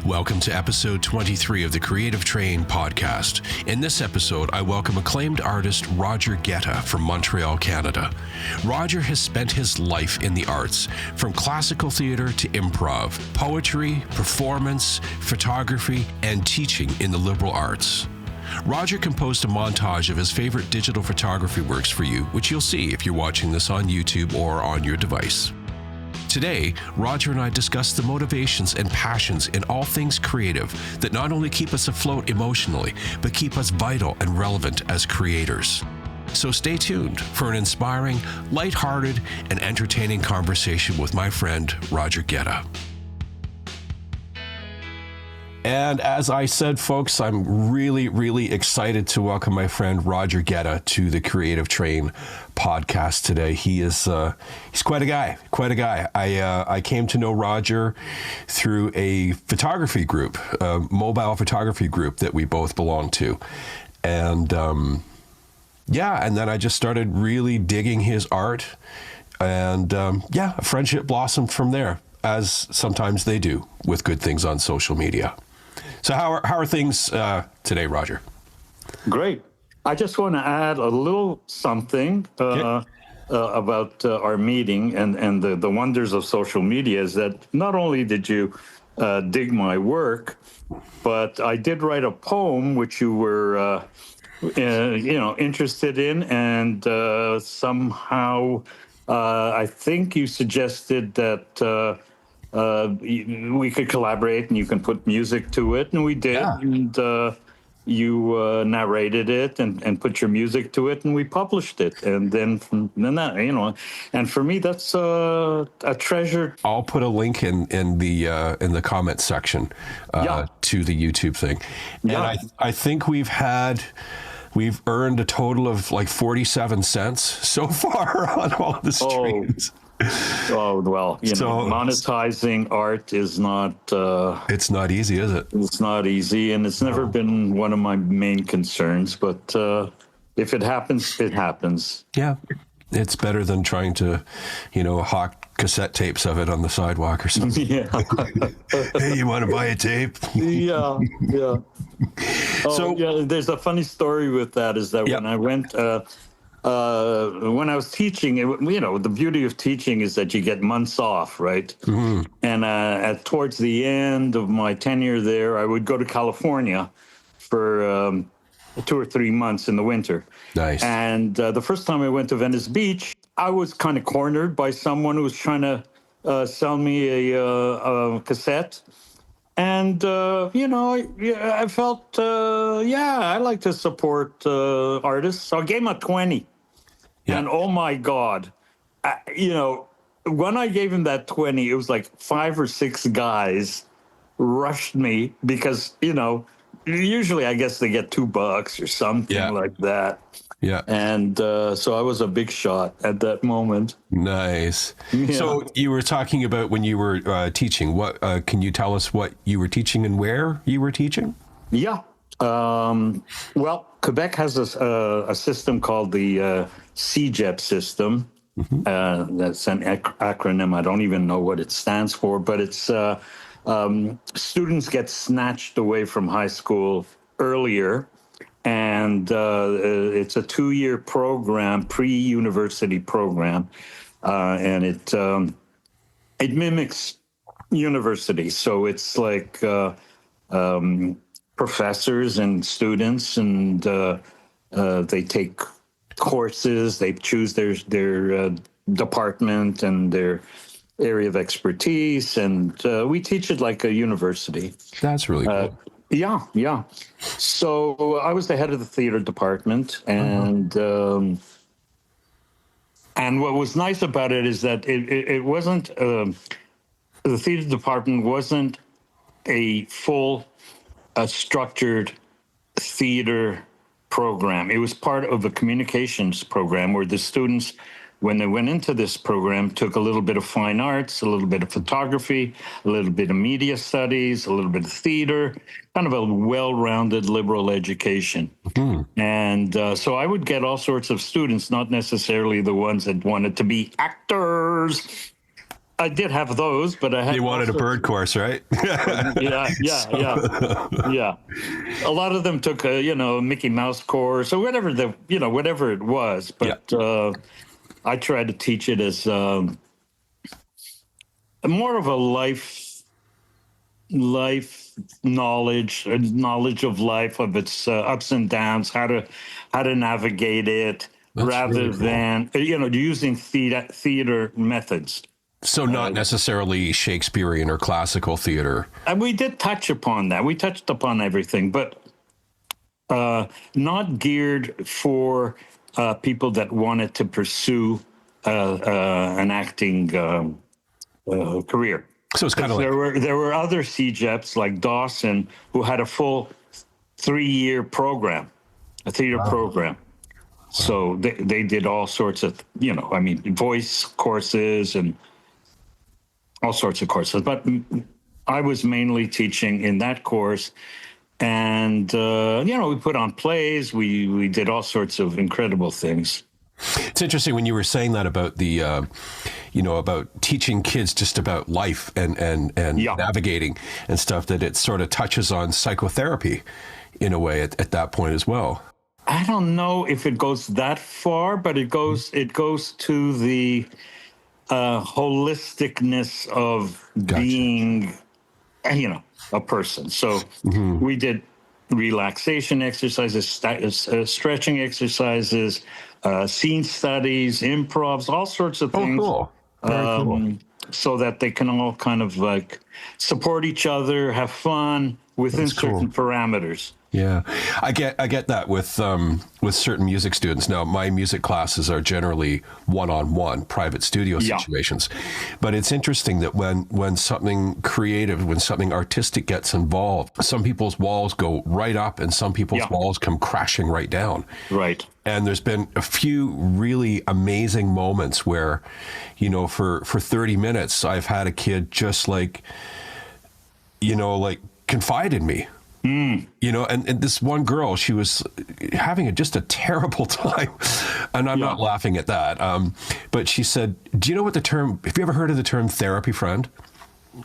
Welcome to episode 23 of the Creative Train podcast. In this episode, I welcome acclaimed artist Roger Guetta from Montreal, Canada. Roger has spent his life in the arts, from classical theater to improv, poetry, performance, photography, and teaching in the liberal arts. Roger composed a montage of his favorite digital photography works for you, which you'll see if you're watching this on YouTube or on your device. Today, Roger and I discuss the motivations and passions in all things creative that not only keep us afloat emotionally, but keep us vital and relevant as creators. So stay tuned for an inspiring, lighthearted, and entertaining conversation with my friend, Roger Guetta. And as I said, folks, I'm really excited to welcome my friend Roger Guetta to the Creative Train podcast today. He's quite a guy. I came to know Roger through a photography group, a mobile photography group that we both belong to. And and then I just started really digging his art. And a friendship blossomed from there, as sometimes they do with good things on social media. So how are things today, Roger? Great. I just want to add a little something about our meeting and the wonders of social media is that not only did you dig my work, but I did write a poem which you were, interested in, and somehow I think you suggested that we could collaborate and you can put music to it, and we did. Yeah. And you narrated it and put your music to it, and we published it. And then that, and for me, that's a treasure. I'll put a link in the comments section to the YouTube thing. Yeah. And I think we've earned a total of like 47 cents so far on all the streams. Oh, well, monetizing art is not... it's not easy, is it? It's not easy, and it's never been one of my main concerns, but if it happens, it happens. Yeah, it's better than trying to, hawk cassette tapes of it on the sidewalk or something. Yeah. Hey, you want to buy a tape? Yeah. There's a funny story with that, is that when I went... when I was teaching, the beauty of teaching is that you get months off, right? Mm-hmm. And towards the end of my tenure there, I would go to California for 2 or 3 months in the winter. Nice. And the first time I went to Venice Beach, I was kind of cornered by someone who was trying to sell me a cassette. And, I felt, I like to support artists. So I gave him a 20. Yeah. And oh my God, when I gave him that 20, it was like 5 or 6 guys rushed me because, usually I guess they get $2 or something like that. Yeah. And so I was a big shot at that moment. Nice. Yeah. So you were talking about when you were teaching. What can you tell us what you were teaching and where you were teaching? Yeah. Well, Quebec has a system called the CEGEP system. Mm-hmm. That's an acronym. I don't even know what it stands for, but it's students get snatched away from high school earlier, and it's a 2-year program, pre-university program, and it mimics university. So it's like professors and students, and they take courses, they choose their department and their area of expertise, and we teach it like a university. That's really cool. Yeah. So I was the head of the theater department, and what was nice about it is that it wasn't the theater department wasn't a full structured theater program. It was part of a communications program where the students, when they went into this program, took a little bit of fine arts, a little bit of photography, a little bit of media studies, a little bit of theater, kind of a well-rounded liberal education. Mm-hmm. And so I would get all sorts of students, not necessarily the ones that wanted to be actors, I did have those, but I had. You wanted a bird course, right? Yeah. A lot of them took a, Mickey Mouse course or whatever whatever it was. But I tried to teach it as more of a life knowledge of life, of its ups and downs, how to navigate it. That's rather really cool. Than using theater methods. So not necessarily Shakespearean or classical theater. And we did touch upon that. We touched upon everything, but not geared for people that wanted to pursue an acting career. So it's kind of like there were other CJEPs like Dawson who had a full 3-year program, a theater program. So they did all sorts of, voice courses and all sorts of courses. But I was mainly teaching in that course. And, we put on plays. We did all sorts of incredible things. It's interesting when you were saying that about the, about teaching kids just about life and navigating and stuff, that it sort of touches on psychotherapy in a way at that point as well. I don't know if it goes that far, but it goes to the holisticness of being, a person. So we did relaxation exercises, stretching exercises, scene studies, improvs, all sorts of things. Oh, cool. Very cool. So that they can all kind of like support each other, have fun within certain parameters. Yeah, I get that with certain music students. Now, my music classes are generally one-on-one private studio situations, but it's interesting that when something creative, when something artistic gets involved, some people's walls go right up and some people's walls come crashing right down. Right. And there's been a few really amazing moments where, for 30 minutes, I've had a kid just confide in me. And this one girl, she was having just a terrible time, and I'm not laughing at that. But she said, have you ever heard of the term therapy friend?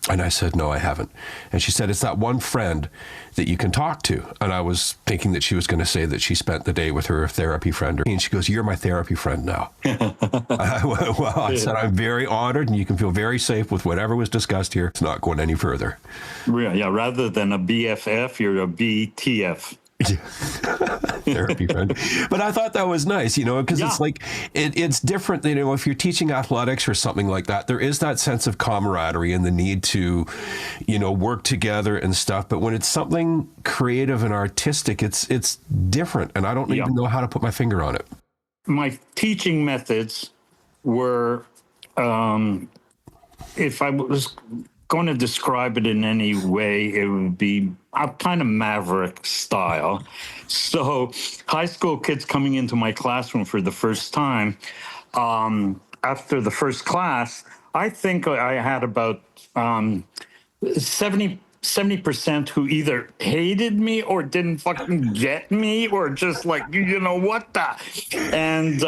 And I said, no, I haven't. And she said, it's that one friend that you can talk to. And I was thinking that she was going to say that she spent the day with her therapy friend. And she goes, you're my therapy friend now. I said, I'm very honored, and you can feel very safe with whatever was discussed here. It's not going any further. Yeah, rather than a BFF, you're a BTF. Therapy friend. But I thought that was nice, because it's like, it's different, if you're teaching athletics or something like that, there is that sense of camaraderie and the need to, work together and stuff. But when it's something creative and artistic, it's different. And I don't even know how to put my finger on it. My teaching methods were, if I was going to describe it in any way, it would be a kind of maverick style. So high school kids coming into my classroom for the first time, after the first class, I think I had about 70% who either hated me or didn't fucking get me, or just like, what the, and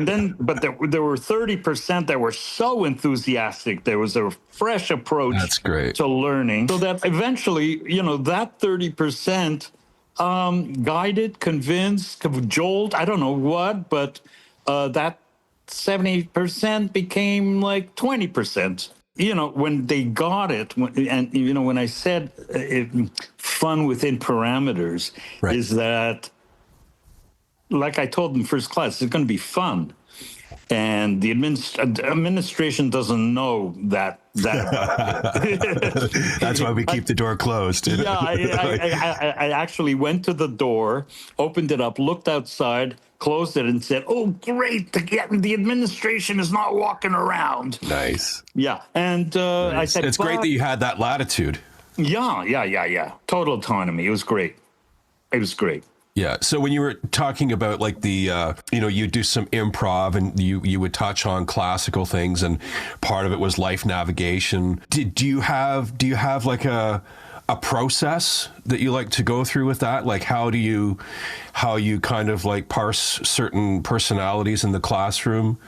then, but there were 30% that were so enthusiastic. There was a fresh approach. That's great. To learning, so that eventually, that 30% guided, convinced, cajoled, I don't know what, but that 70% became like 20%. When they got it, when I said fun within parameters, is that, like I told them first class, it's going to be fun. And the administration doesn't know that. That's why we keep the door closed. Yeah, I actually went to the door, opened it up, looked outside, closed it, and said, "Oh, great! The administration is not walking around." Nice. Yeah, and I said, "It's great that you had that latitude." Yeah. Total autonomy. It was great. Yeah. So when you were talking about like the, you do some improv and you would touch on classical things, and part of it was life navigation. Do you have like a process that you like to go through with that? Like how you kind of like parse certain personalities in the classroom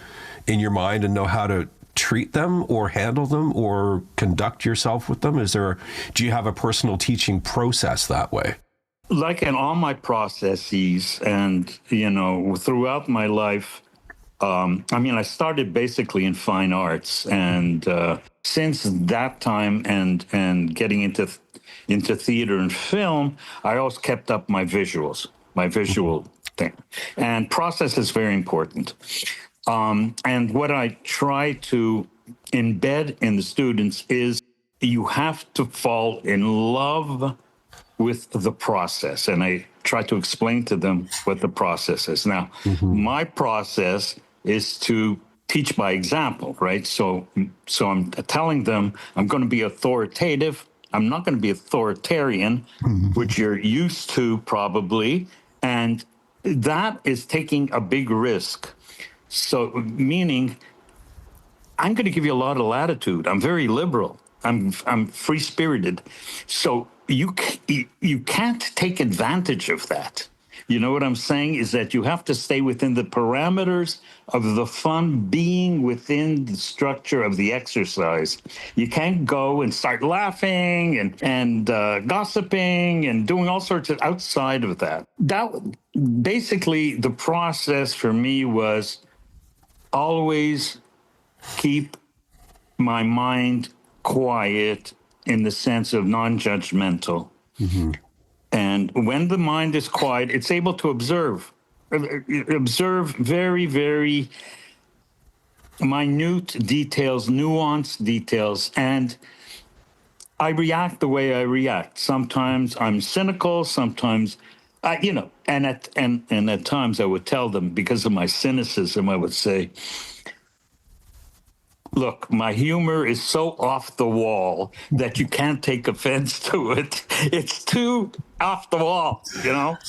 in your mind and know how to treat them or handle them or conduct yourself with them? Do you have a personal teaching process that way? Like in all my processes and, throughout my life, I started basically in fine arts, and since that time and getting into theater and film, I always kept up my visual thing, and process is very important. And what I try to embed in the students is you have to fall in love with the process. And I try to explain to them what the process is. Now, my process is to teach by example, right? So I'm telling them I'm going to be authoritative. I'm not going to be authoritarian, which you're used to probably. And that is taking a big risk. So, meaning, I'm going to give you a lot of latitude. I'm very liberal. I'm free spirited. So you can't take advantage of that. You know what I'm saying is that you have to stay within the parameters of the fun being within the structure of the exercise. You can't go and start laughing and gossiping and doing all sorts of outside of that. That basically the process for me was always keep my mind quiet in the sense of non-judgmental. And when the mind is quiet, it's able to observe very, very minute details, nuanced details. And I react the way I react. Sometimes I'm cynical, sometimes and at times I would tell them, because of my cynicism, I would say, look, my humor is so off the wall that you can't take offense to it. It's too off the wall,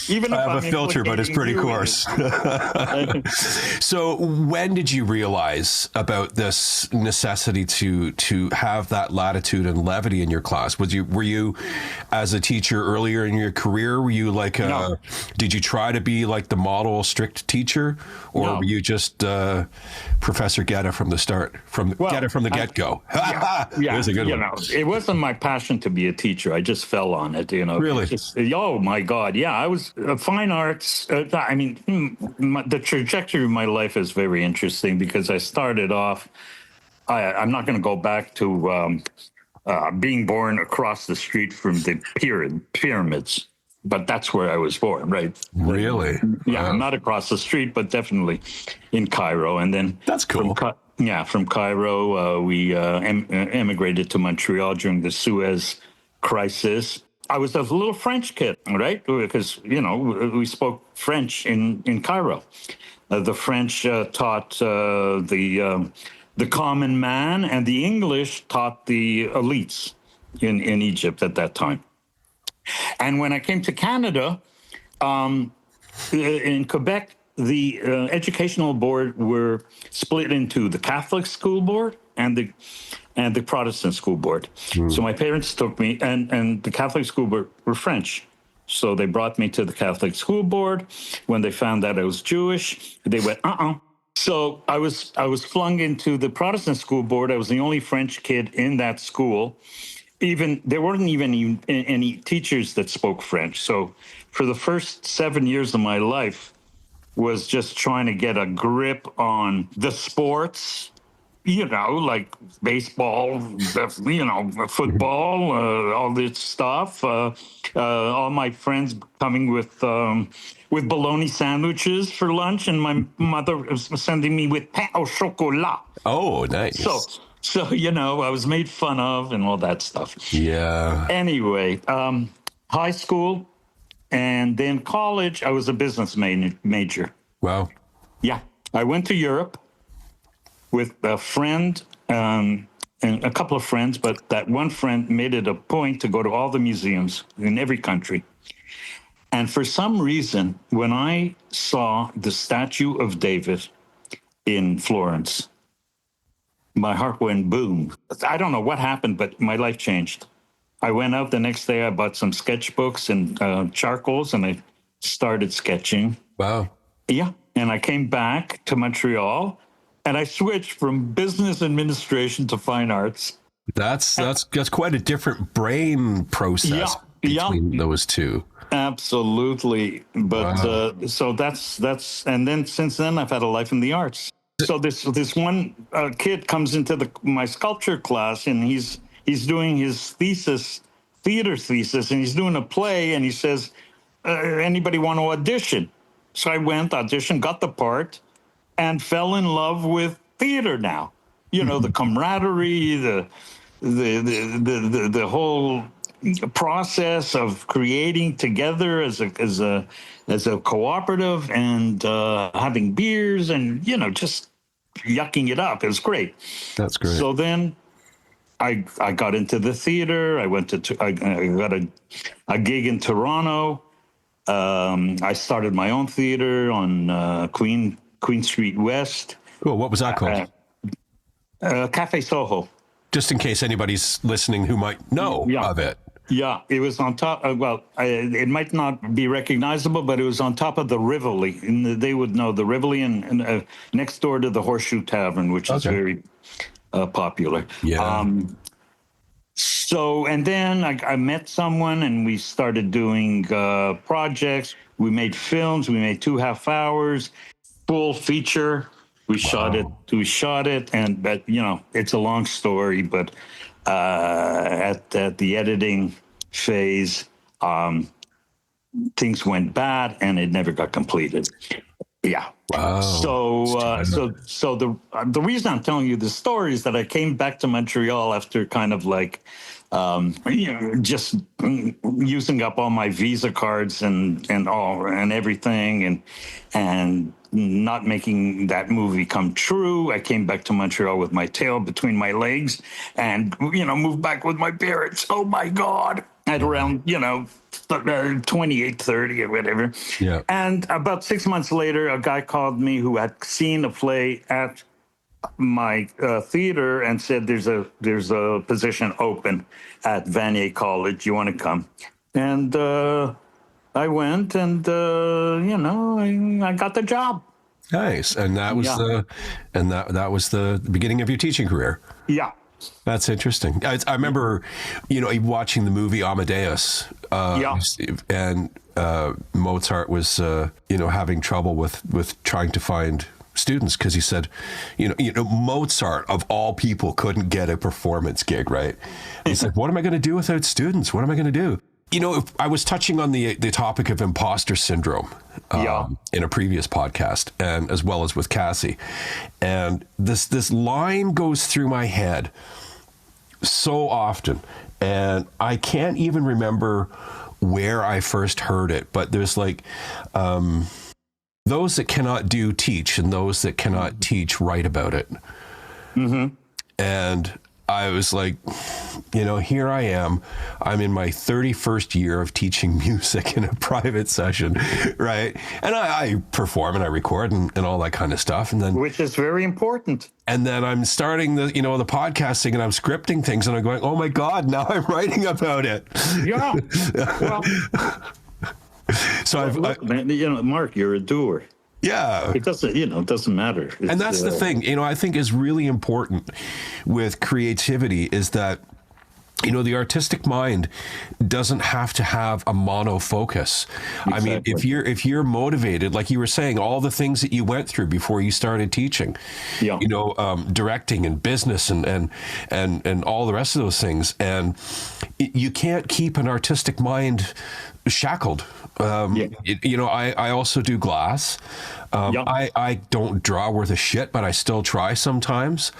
Even if I have a filter, but it's pretty coarse. So when did you realize about this necessity to have that latitude and levity in your class? Were you as a teacher earlier in your career, were you like No. Did you try to be like the model strict teacher, or No. were you just Professor Guetta from the start, Guetta from the get-go? Yeah, It was a good one. It wasn't my passion to be a teacher. I just fell on it, Really? Oh my God, yeah. I was fine arts. The trajectory of my life is very interesting because I started off. I'm not going to go back to being born across the street from the pyramids, but that's where I was born, right? Really? Yeah, Wow. not across the street, but definitely in Cairo, and then That's cool. From Cairo, we emigrated to Montreal during the Suez Crisis. I was a little French kid, right? Because, we spoke French in Cairo. The French taught the common man, and the English taught the elites in Egypt at that time. And when I came to Canada, in Quebec, the educational board were split into the Catholic school board and the Protestant school board. So my parents took me, and the Catholic school board were French. So they brought me to the Catholic school board. When they found that I was Jewish, they went, So I was flung into the Protestant school board. I was the only French kid in that school. There weren't even any teachers that spoke French. So for the first 7 years of my life was just trying to get a grip on the sports, like baseball, football, all this stuff. All my friends coming with bologna sandwiches for lunch, and my mother was sending me with pain au chocolat. Oh, nice. So I was made fun of and all that stuff. Yeah. Anyway, high school and then college, I was a business major. Wow. Yeah. I went to Europe with a friend and a couple of friends, but that one friend made it a point to go to all the museums in every country. And for some reason, when I saw the statue of David in Florence, my heart went boom. I don't know what happened, but my life changed. I went out the next day, I bought some sketchbooks and charcoals, and I started sketching. Wow. Yeah. And I came back to Montreal and I switched from business administration to fine arts. That's quite a different brain process Yeah, between those two. absolutely. But Wow. so that's, and then since then I've had a life in the arts. So this one kid comes into my sculpture class, and he's doing his theater thesis, and he's doing a play, and he says, "Anybody want to audition?" So I went, auditioned, got the part, and fell in love with theater. Now, the camaraderie, the whole process of creating together as a cooperative, and having beers, and just yucking it up. It was great. That's great. So then I got into the theater. I went I got a gig in Toronto. I started my own theater on Queen Street West. Cool. What was that called? Cafe Soho. Just in case anybody's listening who might know of it. Yeah, it was on top. It might not be recognizable, but it was on top of the Rivoli. And they would know the Rivoli, and next door to the Horseshoe Tavern, which is very popular. Yeah. So, and then I met someone, and we started doing projects. We made films. We made 2 half-hours, full feature. We shot it, and but it's a long story. But at the editing phase, things went bad, and it never got completed. Yeah. Wow. So the reason I'm telling you the story is that I came back to Montreal after kind of like just using up all my Visa cards and everything, and not making that movie come true. I came back to Montreal with my tail between my legs, and moved back with my parents. Oh my God. At around 28, 30 or whatever. Yeah. And about 6 months later, a guy called me who had seen a play at my theater and said, "There's a position open at Vanier College. You want to come?" And I went, and I got the job. Nice. And that was that was the beginning of your teaching career. Yeah. That's interesting. I remember, watching the movie Amadeus, and Mozart was, having trouble with trying to find students, because he said, Mozart of all people couldn't get a performance gig, right? He said, "What am I going to do without students? What am I going to do?" I was touching on the topic of imposter syndrome in a previous podcast, and as well as with Cassie. And this line goes through my head so often, and I can't even remember where I first heard it, but there's like, those that cannot do teach, and those that cannot teach write about it. Mm-hmm. And I was like, here I am. I'm in my 31st year of teaching music in a private session, right? And I perform and I record and all that kind of stuff. And then, which is very important. And then I'm starting the podcasting, and I'm scripting things, and I'm going, oh my God, now I'm writing about it. Yeah. Well, so Mark, you're a doer. Yeah. It doesn't matter. And that's the thing, I think is really important with creativity, is that, the artistic mind doesn't have to have a mono focus. Exactly. I mean, if you're motivated, like you were saying, all the things that you went through before you started teaching, directing and business and all the rest of those things, and you can't keep an artistic mind shackled. I also do glass. I don't draw worth a shit, but I still try sometimes.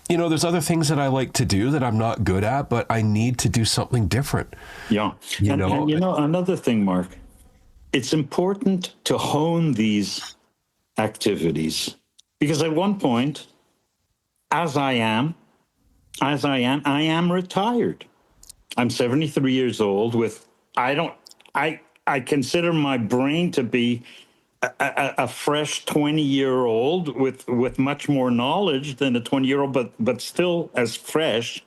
There's other things that I like to do that I'm not good at, but I need to do something different. Yeah. And another thing, Mark, it's important to hone these activities, because at one point, I am retired. I'm 73 years old I consider my brain to be a fresh 20-year-old with much more knowledge than a 20-year-old, but still as fresh.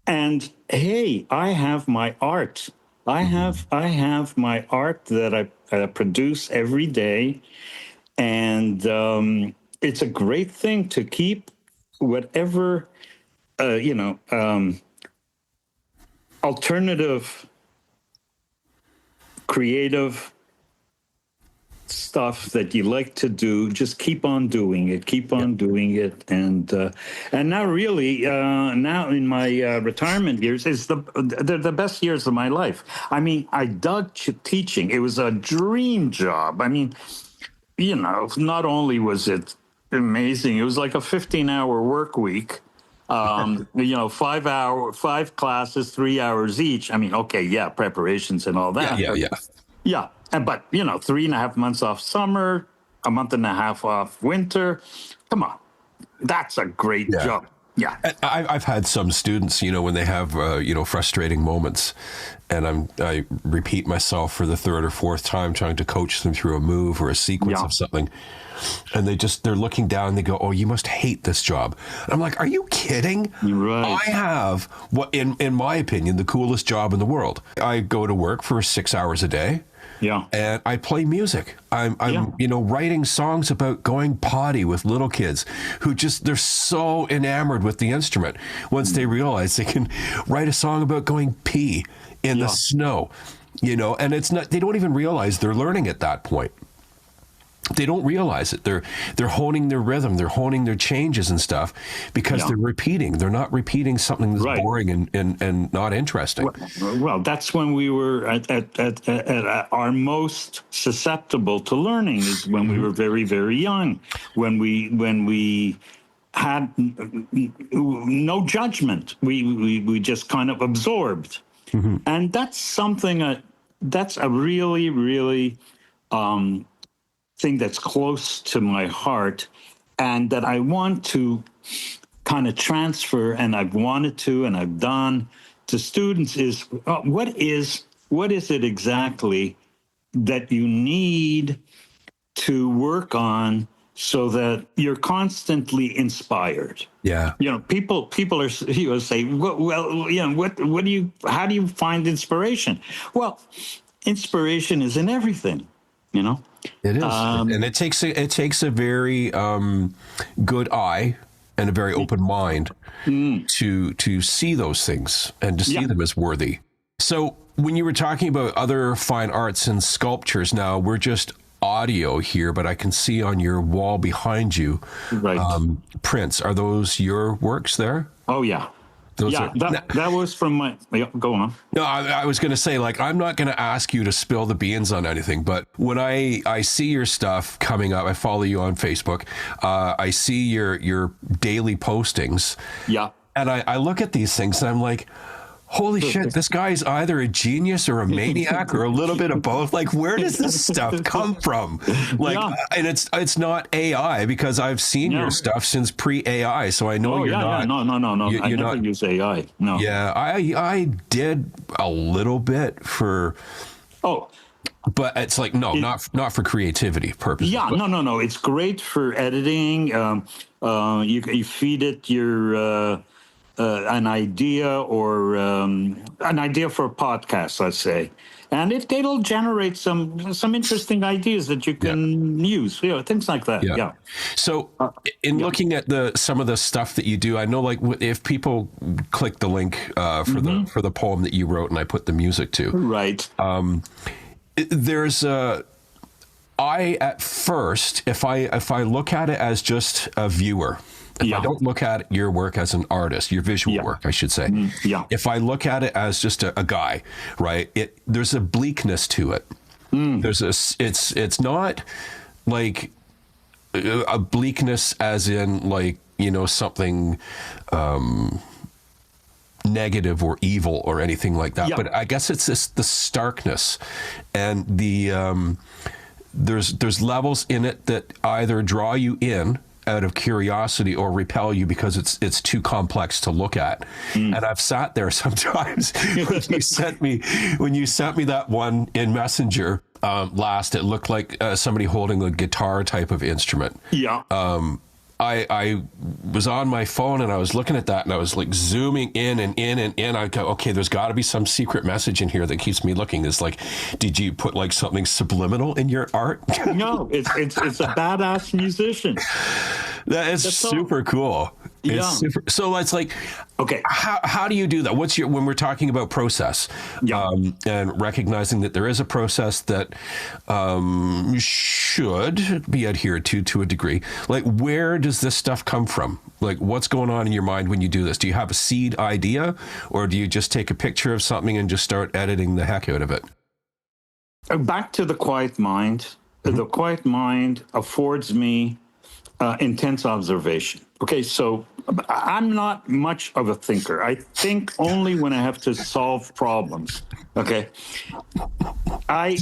And hey, I have my art. I have my art that I produce every day, and it's a great thing to keep whatever, alternative, creative stuff that you like to do. Just keep on doing it. Keep on doing it. And now, really, now in my retirement years, they're the best years of my life. I mean, I dug teaching. It was a dream job. I mean, not only was it amazing, it was like a 15-hour work week. 5 classes, 3 hours each. I mean, okay, preparations and all that. Yeah. But 3.5 months off summer, a month and a half off winter. Come on. That's a great job. Yeah. I've had some students, when they have, frustrating moments, and I repeat myself for the third or fourth time trying to coach them through a move or a sequence of something. And they're looking down and they go, "Oh, you must hate this job." And I'm like, "Are you kidding?" Right. I have what, in my opinion, the coolest job in the world. I go to work for 6 hours a day. Yeah. And I play music. I'm writing songs about going potty with little kids who they're so enamored with the instrument. Once they realize they can write a song about going pee in the snow, and it's not, they don't even realize they're learning at that point. They don't realize it. They're honing their rhythm. They're honing their changes and stuff because they're repeating. They're not repeating something that's boring and not interesting. Well, that's when we were at our most susceptible to learning, is when we were very, very young, when we had no judgment. We just kind of absorbed. Mm-hmm. And that's something, that's a really, really thing that's close to my heart, and that I want to kind of transfer, and I've wanted to, and I've done to students, is what is it exactly that you need to work on so that you're constantly inspired? Yeah. People are, say, how do you find inspiration? Well, inspiration is in everything, It is, and it takes a very good eye and a very open mind to see those things and to see them as worthy. So when you were talking about other fine arts and sculptures, now we're just audio here, but I can see on your wall behind you prints. Are those your works there? Oh, yeah. That was from my... Go on. No, I was going to say, I'm not going to ask you to spill the beans on anything, but when I see your stuff coming up, I follow you on Facebook, I see your daily postings. Yeah. And I look at these things and I'm like, holy shit, this guy's either a genius or a maniac or a little bit of both. Where does this stuff come from? And it's not AI, because I've seen your stuff since pre-AI, so I know you're not. No. I never use AI. No. Yeah, I did a little bit for. Oh. But it's not for creativity purposes. Yeah, no. It's great for editing. You feed it your. An idea or an idea for a podcast, let's say, and it'll generate some interesting ideas that you can use, things like that. Yeah. So, in looking at some of the stuff that you do, I know, if people click the link for the poem that you wrote, and I put the music to, right. There's at first, if I look at it as just a viewer. If I don't look at your work as an artist, your visual work, I should say. If I look at it as just a guy, right? There's a bleakness to it. It's not like a bleakness as in something negative or evil or anything like that. But I guess it's the starkness and the there's levels in it that either draw you in out of curiosity or repel you because it's too complex to look at. And I've sat there sometimes when you sent me that one in Messenger last, it looked like somebody holding a guitar type of instrument. I was on my phone and I was looking at that and I was like zooming in and in and in. I go, okay, there's got to be some secret message in here that keeps me looking. It's like, did you put like something subliminal in your art? No, it's a badass musician. That's super cool. Yeah. It's super, so it's like, okay, how do you do that? What's your, when we're talking about process, and recognizing that there is a process that should be adhered to a degree, like where does this stuff come from? Like what's going on in your mind when you do this? Do you have a seed idea, or do you just take a picture of something and just start editing the heck out of it? Back to the quiet mind. Mm-hmm. The quiet mind affords me intense observation. Okay, so I'm not much of a thinker. I think only when I have to solve problems. Okay, I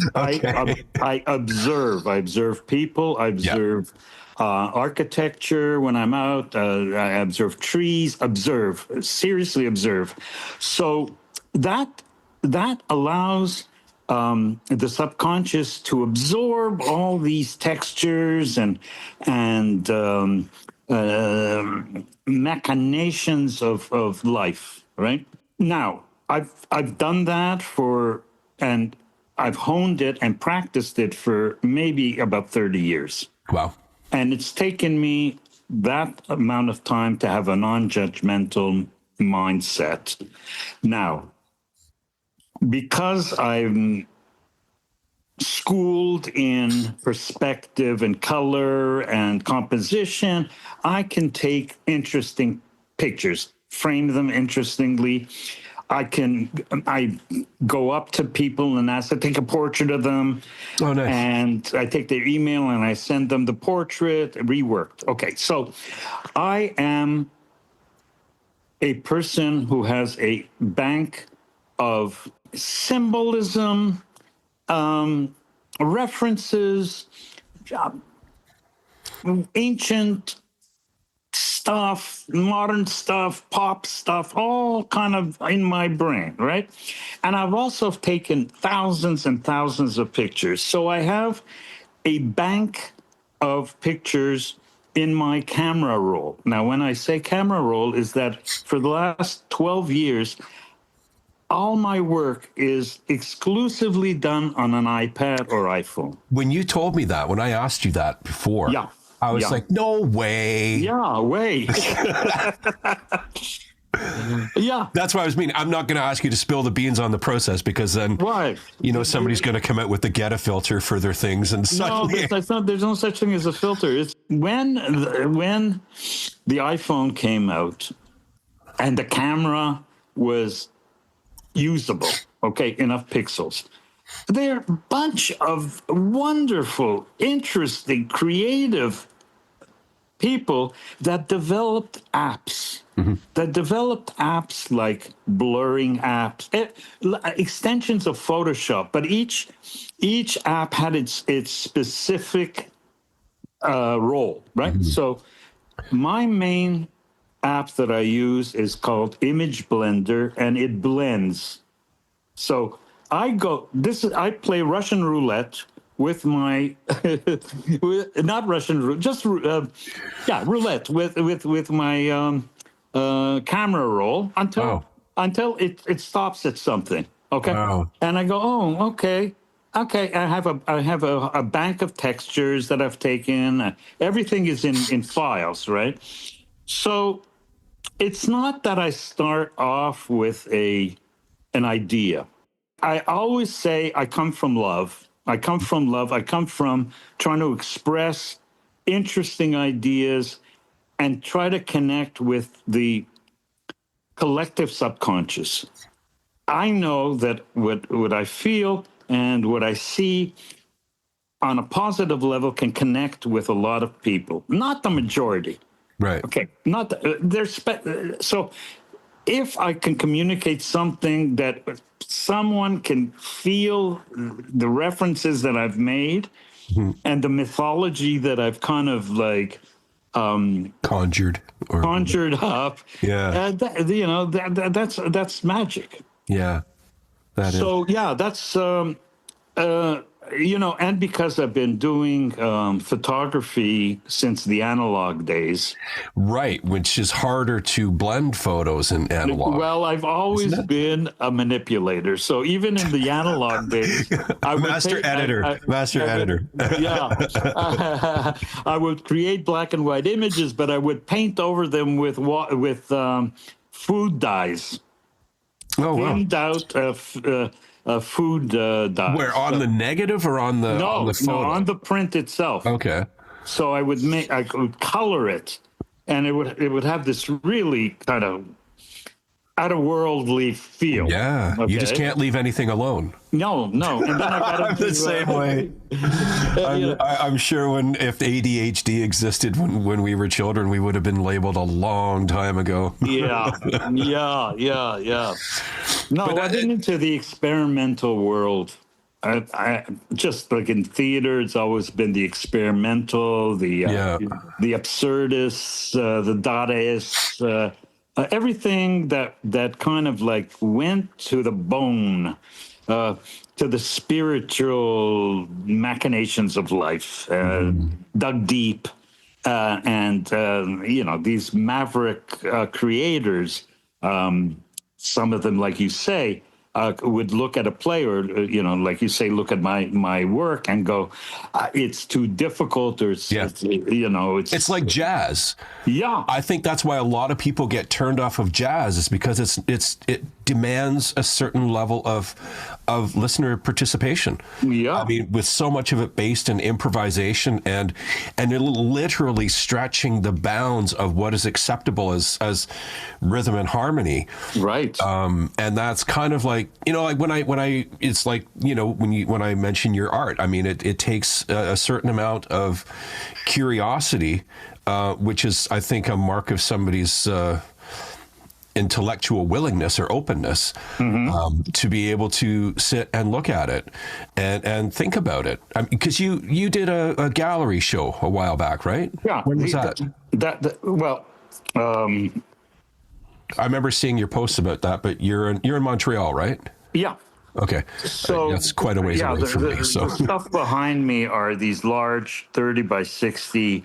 observe. I observe people. I observe architecture when I'm out. I observe trees. Seriously observe. So that allows the subconscious to absorb all these textures and machinations of life. Right now, I've done that and I've honed it and practiced it for maybe about 30 years. Wow! And it's taken me that amount of time to have a non-judgmental mindset. Now, because I'm schooled in perspective and color and composition, I can take interesting pictures, frame them interestingly. I go up to people and I take a portrait of them. Oh, nice. And I take their email and I send them the portrait reworked. Okay, so I am a person who has a bank of symbolism, references, ancient stuff, modern stuff, pop stuff, all kind of in my brain, right? And I've also taken thousands and thousands of pictures. So I have a bank of pictures in my camera roll. Now, when I say camera roll, is that for the last 12 years, all my work is exclusively done on an iPad or iPhone. When you told me that, when I asked you that before, I was like, no way. Yeah, way. Yeah. That's why I was meaning. I'm not going to ask you to spill the beans on the process because then, somebody's going to come out with the Guetta filter for their things. And suddenly... No, there's no such thing as a filter. It's when the iPhone came out and the camera was usable, okay, enough pixels. There are a bunch of wonderful, interesting, creative people that developed apps. Mm-hmm. That developed apps like blurring apps, extensions of Photoshop, but each app had its specific role, right? Mm-hmm. So my main app that I use is called Image Blender, and it blends. So I play Russian roulette with my not Russian roulette, just roulette with my camera roll until it stops at something. Okay, and I go, oh, okay. I have a bank of textures that I've taken. Everything is in files, right? So it's not that I start off with an idea. I always say I come from love. I come from trying to express interesting ideas and try to connect with the collective subconscious. I know that what I feel and what I see on a positive level can connect with a lot of people, not the majority. Right. Okay. So if I can communicate something that someone can feel the references that I've made mm-hmm. and the mythology that I've kind of like conjured up. Yeah. That's magic. Yeah. That's And because I've been doing photography since the analog days. Right, which is harder to blend photos in analog. Well, I've always been a manipulator. So even in the analog days, I would Master editor. Yeah. I would create black and white images, but I would paint over them with food dyes. Oh, wow. Thinned out food dyes. Where, on the negative or on the photo? No, on the print itself. Okay. So I would color it, and it would have this really kind of out-of-worldly feel. Yeah, okay? You just can't leave anything alone. No. And then I got I'm the same way. I'm sure if ADHD existed when we were children, we would have been labeled a long time ago. Yeah. No, I've been into the experimental world. I just like in theater, it's always been the experimental, the absurdist, the Dadaists, everything that kind of like went to the bone, to the spiritual machinations of life, dug deep, and these maverick creators. Some of them, like you say, would look at a play or, like you say, look at my work and go, it's too difficult, or it's like jazz. Yeah. I think that's why a lot of people get turned off of jazz, is because it demands a certain level of listener participation. Yeah. I mean, with so much of it based in improvisation and it literally stretching the bounds of what is acceptable as rhythm and harmony. Right. And that's kind of like, like when I it's like, when I mention your art, I mean, it takes a certain amount of curiosity, which is, I think, a mark of somebody's intellectual willingness or openness, to be able to sit and look at it and think about it. Because you did a gallery show a while back, right? Yeah. When was that? I remember seeing your posts about that, but you're in Montreal, right? Yeah. Okay. So that's quite a ways away from me. So the stuff behind me are these large 30 by 60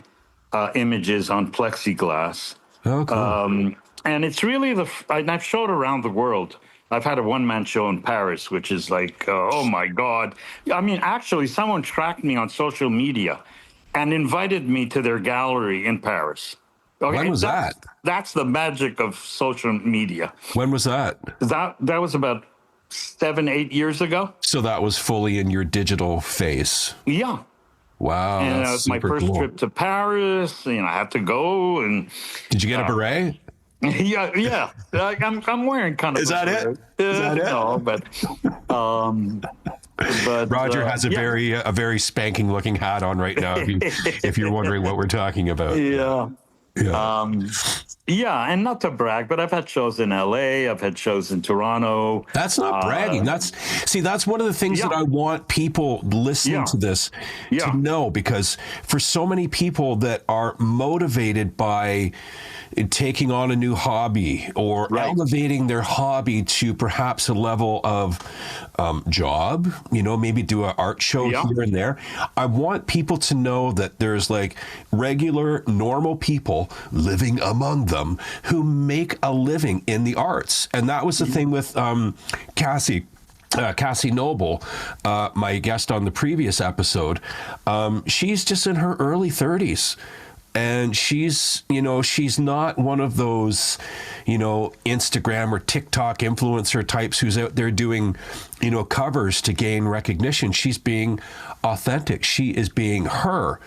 images on plexiglass. Oh, cool. And it's really and I've showed around the world. I've had a one-man show in Paris, which is like, oh my God. I mean, actually, someone tracked me on social media and invited me to their gallery in Paris. Okay, when was that? That's the magic of social media. When was that? That was about 7-8 years ago. So that was fully in your digital phase. Yeah. Wow. And it was my first trip to Paris. I had to go. And did you get a beret? Yeah. I'm wearing kind of. Is that it? Is that it? No, but Roger has a very spanking looking hat on right now. If you're wondering what we're talking about. Yeah. Yeah, and not to brag, but I've had shows in LA, I've had shows in Toronto. That's not bragging. That's one of the things that I want people listening to this to know, because for so many people that are motivated by taking on a new hobby or elevating their hobby to perhaps a level of job, maybe do an art show here and there. I want people to know that there's like regular, normal people living among them who make a living in the arts. And that was the thing with Cassie Noble, my guest on the previous episode. She's just in her early 30s. And she's not one of those, Instagram or TikTok influencer types who's out there doing, covers to gain recognition. She's being authentic. She is being her.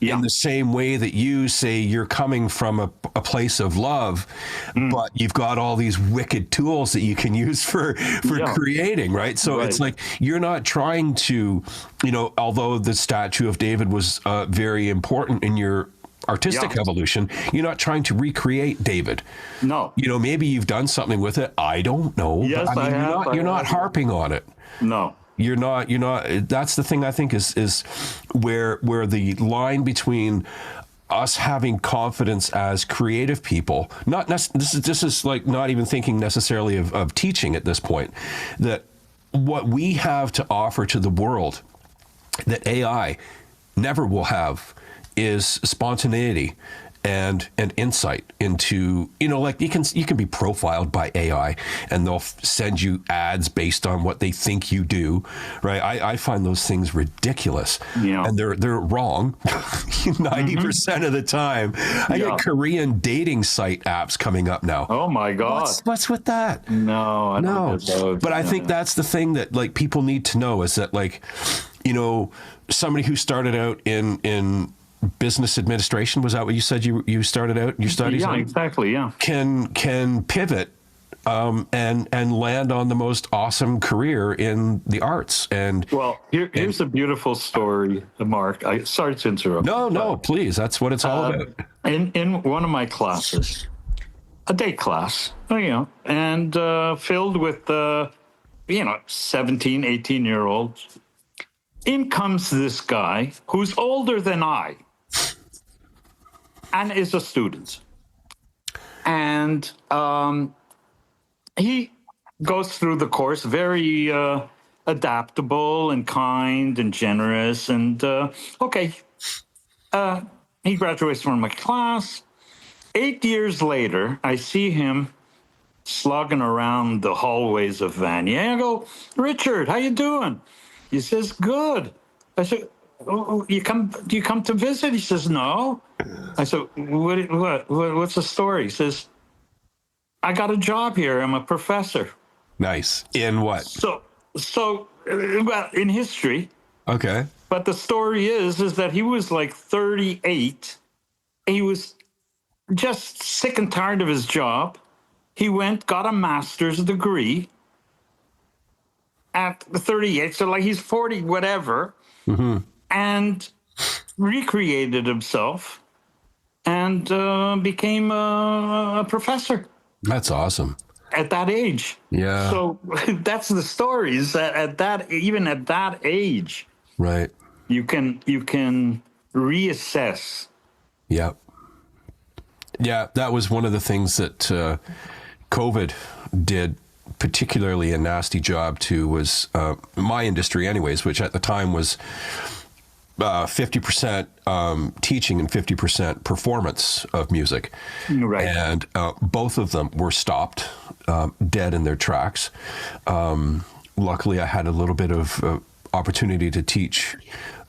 In the same way that you say you're coming from a place of love, but you've got all these wicked tools that you can use for creating, right? So it's like you're not trying to, although the statue of David was very important in your artistic evolution, you're not trying to recreate David. No. Maybe you've done something with it. I don't know. Yes, but you're not harping on it. No. You're not, that's the thing I think is where the line between us having confidence as creative people, this is like not even thinking necessarily of teaching at this point, that what we have to offer to the world that AI never will have is spontaneity and insight into, like you can be profiled by AI and they'll send you ads based on what they think you do, right? I find those things ridiculous, and they're wrong 90% of the time. I get Korean dating site apps coming up now. Oh my God! What's with that? No, I don't get those. But I think that's the thing that like people need to know is that like, somebody who started out in business administration, was that what you said you started out your studies yeah on? Exactly, yeah, can pivot and land on the most awesome career in the arts. And well, here's a beautiful story, Mark. Sorry to interrupt. No, please, that's what it's all about. In one of my classes, a day class, and filled with 17, 18-year-olds, in comes this guy who's older than I and is a student. And he goes through the course very adaptable and kind and generous. And he graduates from my class. 8 years later, I see him slogging around the hallways of Vanier. I go, Richard, how you doing? He says, good. I said, do you come to visit? He says, no. I said, what's the story? He says, I got a job here. I'm a professor. Nice. In what? So well, in history. Okay. But the story is that he was like 38. He was just sick and tired of his job. He got a master's degree at 38. So like he's 40, whatever. Mm-hmm. And recreated himself and became a professor. That's awesome. At that age. Yeah. So that's the story, is that even at that age, right, you can reassess. Yeah. Yeah, that was one of the things that COVID did particularly a nasty job to, was my industry anyways, which at the time was 50% teaching and 50% performance of music. Right. And both of them were stopped dead in their tracks. Luckily, I had a little bit of opportunity to teach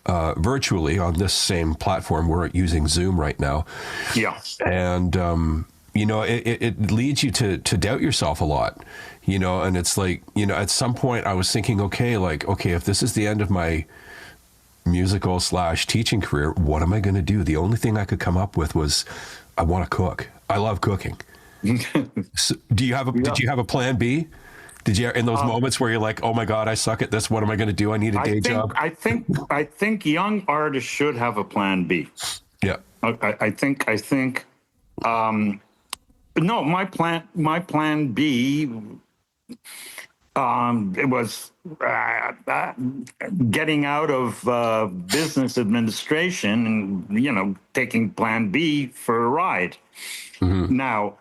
virtually on this same platform. We're using Zoom right now. Yeah. And, it leads you to doubt yourself a lot, and it's like, at some point I was thinking, okay, if this is the end of my musical / teaching career, what am I going to do? The only thing I could come up with was, I want to cook. I love cooking. So, did you have a plan B? Did you, in those moments where you're like, oh my God, I suck at this. What am I going to do? I need a day job. I think young artists should have a plan B. Yeah. I think, no, my plan B, it was getting out of business administration and, taking plan B for a ride. Mm-hmm. Now,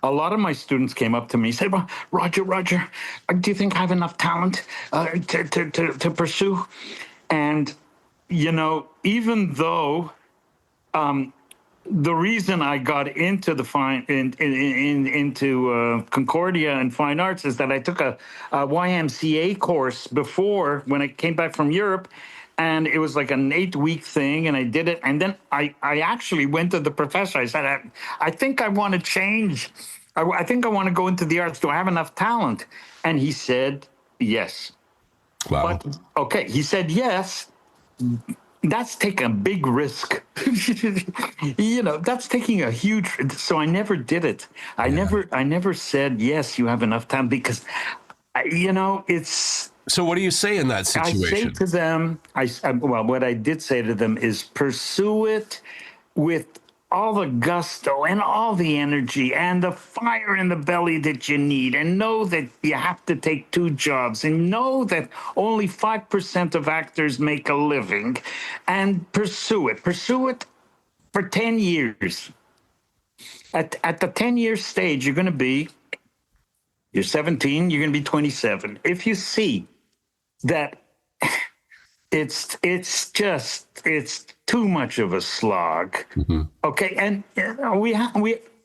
a lot of my students came up to me and said, well, Roger, do you think I have enough talent to pursue? And, even though the reason I got into into Concordia and fine arts is that I took a YMCA course before, when I came back from Europe, and it was like an 8-week thing, and I did it. And then I actually went to the professor. I said, I think I want to change. I think I want to go into the arts. Do I have enough talent? And he said, yes. Wow. But, okay, he said yes. That's taking a big risk. That's taking a huge. So I never did it. I never said, yes, you have enough time, because, it's. So what do you say in that situation? I say to them, what I did say to them is, pursue it with all the gusto and all the energy and the fire in the belly that you need, and know that you have to take 2 jobs, and know that only 5% of actors make a living, and pursue it for 10 years. At the 10-year stage, you're 17, you're going to be 27. If you see that it's too much of a slog. Mm-hmm. Okay, and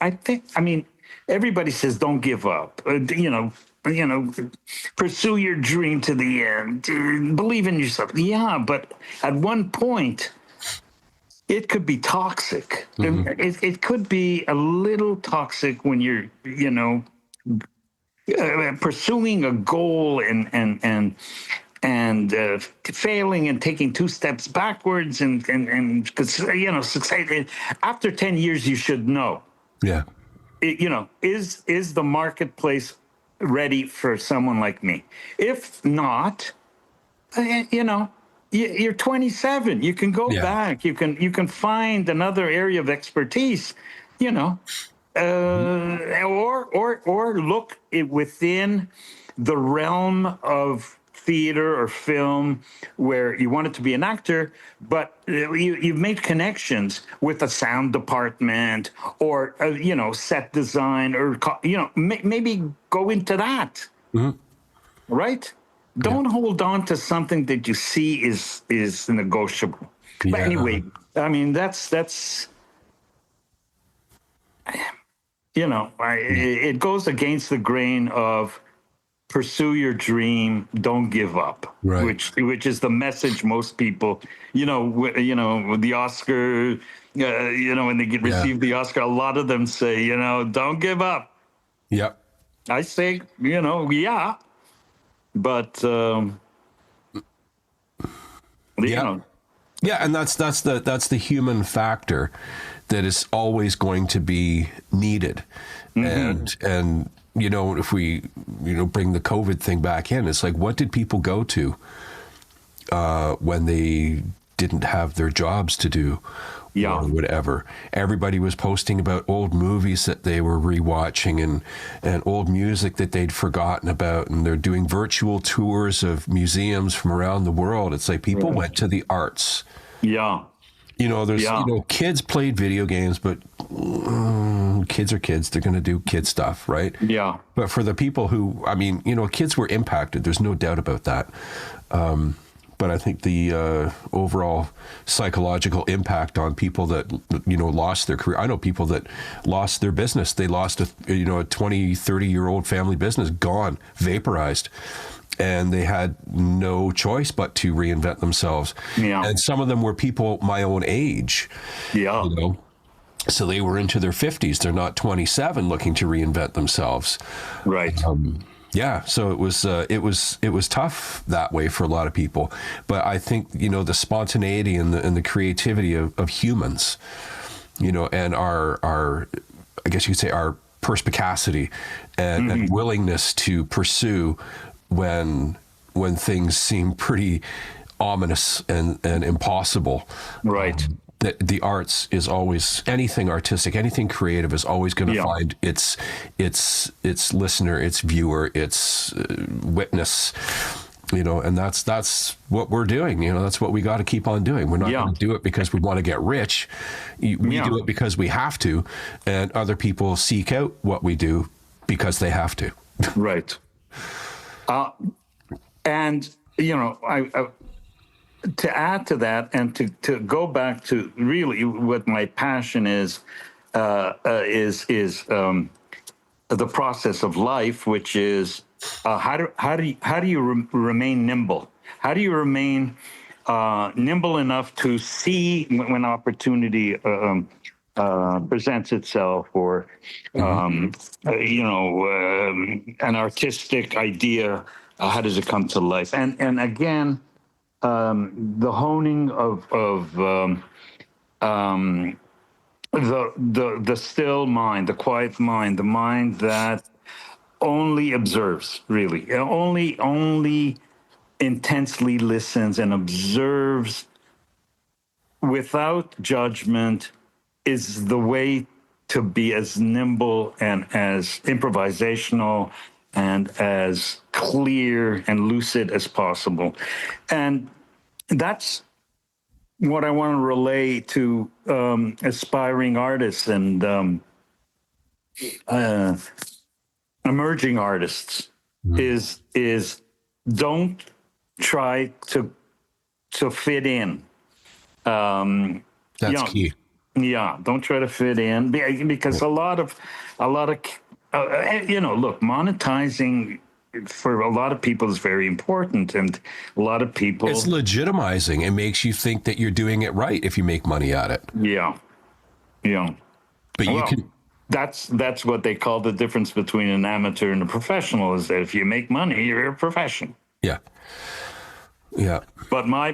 I think, I mean, everybody says don't give up. Pursue your dream to the end. Believe in yourself. Yeah, but at one point, it could be toxic. Mm-hmm. It could be a little toxic when you're, pursuing a goal and failing and taking two steps backwards and because success, after 10 years you should know, Yeah. Is the marketplace ready for someone like me? If not, you're 27, you can go Yeah. back, you can find another area of expertise, you know Mm-hmm. or look within the realm of theater or film where you wanted to be an actor, but you've made connections with a sound department or set design or maybe go into that, Mm-hmm. right? Yeah. Don't hold on to something that you see is negotiable. But Yeah. anyway, I mean that's Yeah. it goes against the grain of pursue your dream, don't give up, Right. which is the message most people, with the Oscar, when they Yeah. receive the Oscar, a lot of them say, don't give up. Yep. I say, yeah, but you Yeah. know, Yeah, and that's the human factor that is always going to be needed. And if we bring the COVID thing back in, it's like, what did people go to when they didn't have their jobs to do yeah, or whatever? Everybody was posting about old movies that they were rewatching and old music that they'd forgotten about, and they're doing virtual tours of museums from around the world. It's like people right. went to the arts. Yeah, There's, yeah, kids played video games, but kids are kids. They're going to do kid stuff, right? yeah, But for the people who, kids were impacted. There's no doubt about that. But I think the overall psychological impact on people that, lost their career. I know people that lost their business. They lost a 20, 30-year-old family business, gone, vaporized. And they had no choice but to reinvent themselves. yeah, And some of them were people my own age, yeah, so they were into their 50s. They're not 27 looking to reinvent themselves. right. Yeah, so it was tough that way for a lot of people. But I think the spontaneity and the creativity of humans, and our I guess you could say our perspicacity and willingness to pursue when things seem pretty ominous and impossible. Right. That the arts is always, anything artistic, anything creative is always going to Yeah. find its listener, its viewer, its witness. And that's what we're doing. That's what we got to keep on doing. We're not Yeah. going to do it because we want to get rich. We Yeah. do it because we have to, and other people seek out what we do because they have to. Right. And I to add to that, and to go back to really what my passion is the process of life, which is how do you remain nimble? How do you remain nimble enough to see when opportunity presents itself, or an artistic idea? How does it come to life? And again, the honing of the still mind, the quiet mind, the mind that only observes, really, only intensely listens and observes without judgment, is the way to be as nimble and as improvisational and as clear and lucid as possible. And that's what I want to relay to aspiring artists and uh, emerging artists is don't try to to fit in. You That's know, key. yeah, don't try to fit in because a lot of, look, monetizing for a lot of people is very important, and a lot of people, It's legitimizing. It makes you think that you're doing it right if you make money at it. yeah, yeah. But you Well, can, that's what they call the difference between an amateur and a professional, is that if you make money, you're a professional. yeah, yeah, But my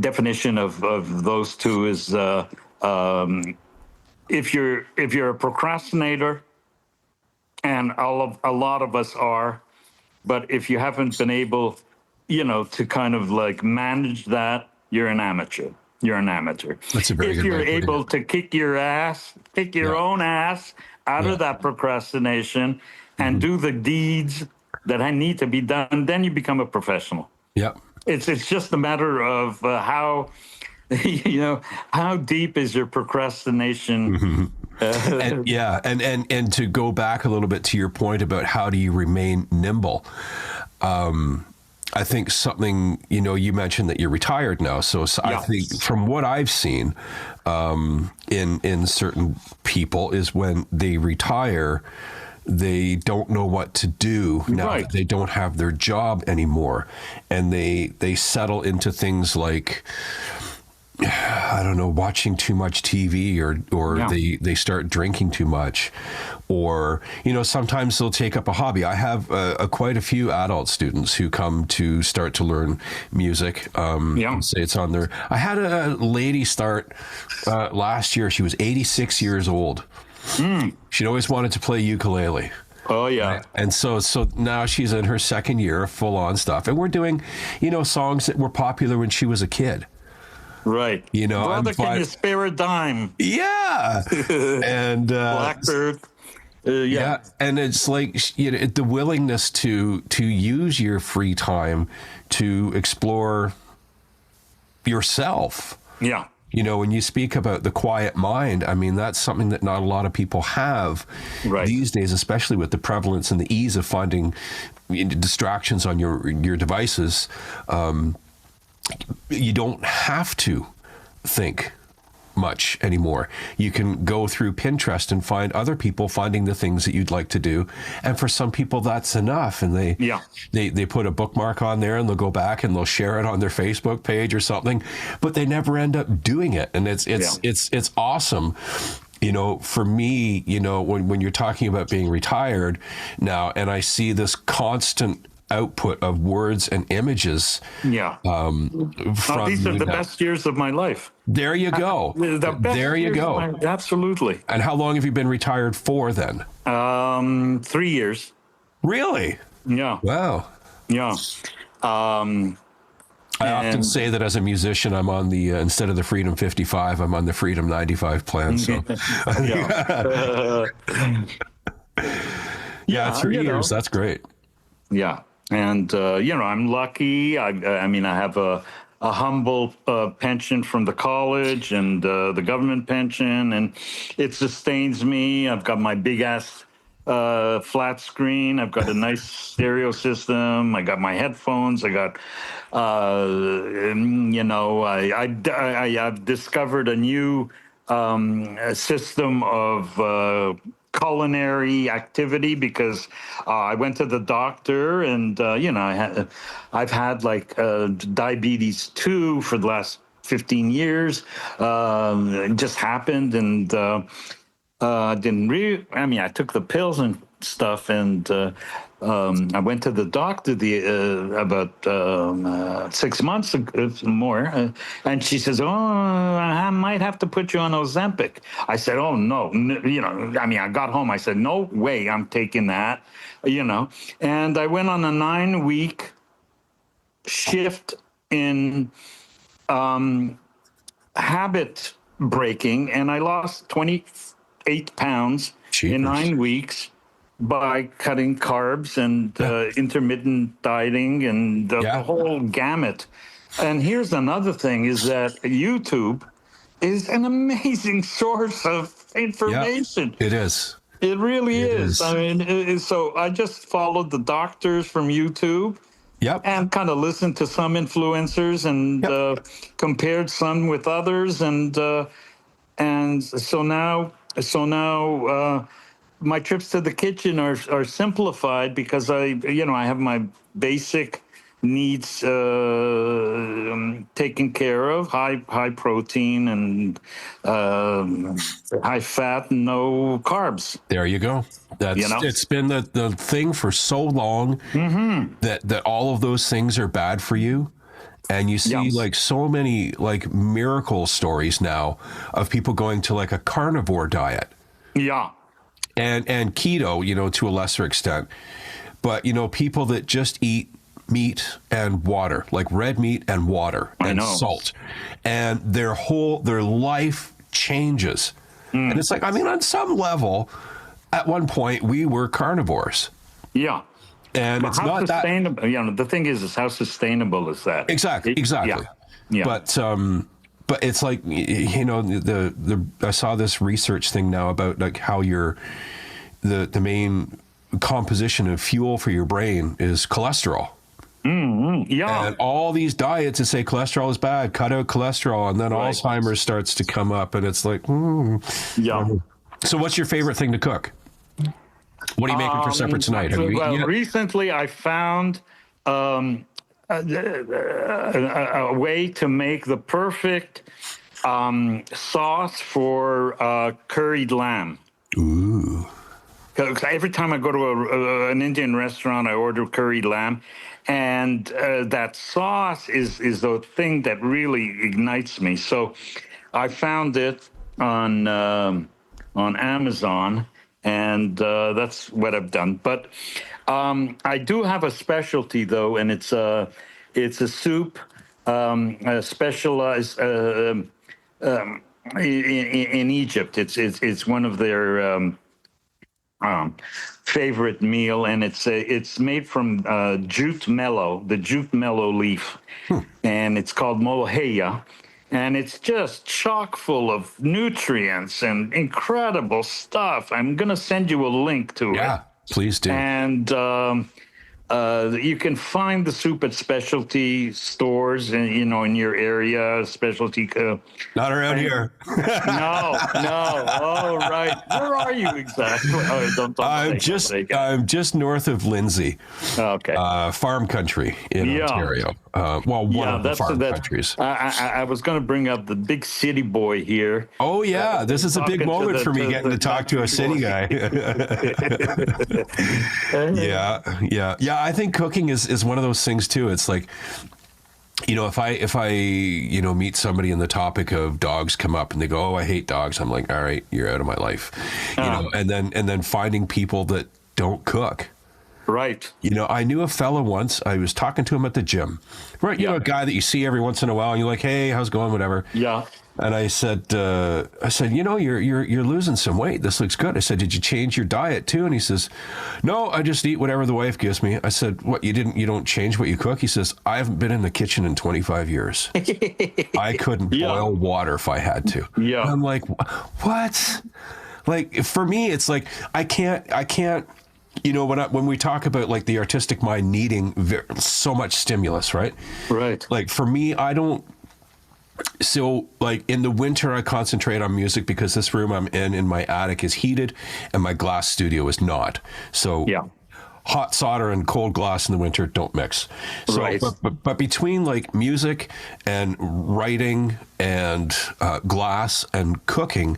definition of those two is if you're a procrastinator, and a lot of us are, but if you haven't been able, to kind of like manage that, you're an amateur. You're an amateur. That's a very If good you're way of putting able it. to kick your own ass out Yeah. of that procrastination and do the deeds that need to be done, then you become a professional. Yeah. It's just a matter of how how deep is your procrastination. And yeah, and to go back a little bit to your point about how do you remain nimble. I think something, you mentioned that you're retired now. So I think from what I've seen in certain people is when they retire, they don't know what to do now that they don't have their job anymore. And they settle into things like, I don't know, watching too much TV or they start drinking too much, or, sometimes they'll take up a hobby. I have quite a few adult students who come to start to learn music. And say it's on their, I had a lady start last year. She was 86 years old. She'd always wanted to play ukulele. Oh, yeah. And so now she's in her second year of full on stuff. And we're doing, songs that were popular when she was a kid. Right. Brother, can you spare a dime? Yeah. And Blackbird. Yeah. And it's like, the willingness to use your free time to explore yourself. Yeah. When you speak about the quiet mind, I mean, that's something that not a lot of people have these days, especially with the prevalence and the ease of finding distractions on your devices. You don't have to think much anymore. You can go through Pinterest and find other people finding the things that you'd like to do. And for some people, that's enough. And they put a bookmark on there and they'll go back and they'll share it on their Facebook page or something, but they never end up doing it. And it's awesome. For me, when you're talking about being retired now, and I see this constant output of words and images. Yeah. These are the best years of my life. There you go. There you go. Absolutely. And how long have you been retired for then? 3 years. Really? Yeah. Wow. Yeah. I often say that as a musician, I'm on the, instead of the Freedom 55, I'm on the Freedom 95 plan. So, yeah, 3 years. That's great. Yeah. And, I'm lucky. I mean, I have a humble pension from the college and the government pension, and it sustains me. I've got my big ass flat screen. I've got a nice stereo system. I got my headphones. I got, I've discovered a new system of culinary activity because I went to the doctor and I've had like diabetes 2 for the last 15 years. It just happened, and I took the pills and stuff, and I went to the doctor about 6 months more, and she says, "Oh, I might have to put you on Ozempic." I said, "Oh no, I got home. I said, no way, I'm taking that, And I went on a 9-week shift in habit breaking, and I lost 28 pounds in 9 weeks. By cutting carbs and intermittent dieting and the whole gamut. And here's another thing, is that YouTube is an amazing source of information. It is. It really is. I mean, so I just followed the doctors from YouTube. Yep. and kind of listened to some influencers and compared some with others, and so now my trips to the kitchen are simplified because I have my basic needs taken care of, high protein and high fat, no carbs. There you go. It's been the thing for so long that all of those things are bad for you. And you see like so many like miracle stories now of people going to like a carnivore diet. Yeah. And keto, to a lesser extent. But, people that just eat meat and water, like red meat and water and salt. And their life changes. And it's like, on some level, at one point, we were carnivores. Yeah. And it's not that the thing is how sustainable is that? Exactly. Yeah. But it's like, I saw this research thing now about like how the main composition of fuel for your brain is cholesterol. Yeah. And all these diets that say cholesterol is bad, cut out cholesterol, and then Alzheimer's starts to come up, and it's like, Yeah. So what's your favorite thing to cook? What are you making for supper tonight? Recently I found a way to make the perfect sauce for curried lamb. Ooh. Because every time I go to an Indian restaurant, I order curried lamb, and that sauce is the thing that really ignites me. So I found it on Amazon, and that's what I've done. But I do have a specialty though, and it's a soup specialized in Egypt. It's one of their favorite meal, and it's made from jute mellow, the jute mellow leaf, and it's called moheya. And it's just chock full of nutrients and incredible stuff. I'm going to send you a link to it. Yeah, please do. And you can find the soup at specialty stores, and in your area, specialty. Not around here. No. Oh, right. Where are you exactly? Oh, I'm just north of Lindsay. Okay. Farm country in Ontario. One of the farm countries. I was going to bring up the big city boy here. Oh yeah, this is a big moment for me getting to talk to a city guy. Yeah. I think cooking is one of those things too. It's like, if I meet somebody and the topic of dogs come up and they go, "Oh, I hate dogs," I'm like, "All right, you're out of my life." And then finding people that don't cook. Right. I knew a fella once. I was talking to him at the gym. Right. A guy that you see every once in a while and you're like, "Hey, how's it going?" Whatever. Yeah. And I said, you're losing some weight. This looks good. I said, "Did you change your diet too?" And he says, "No, I just eat whatever the wife gives me." I said, "What, you don't change what you cook?" He says, "I haven't been in the kitchen in 25 years. I couldn't boil water if I had to." Yeah. And I'm like, "What?" Like, for me, it's like, I can't, when we talk about like the artistic mind needing so much stimulus, right? Right. Like for me, I don't. So like in the winter, I concentrate on music because this room I'm in my attic is heated and my glass studio is not. So hot solder and cold glass in the winter don't mix. So, right. but between like music and writing and glass and cooking,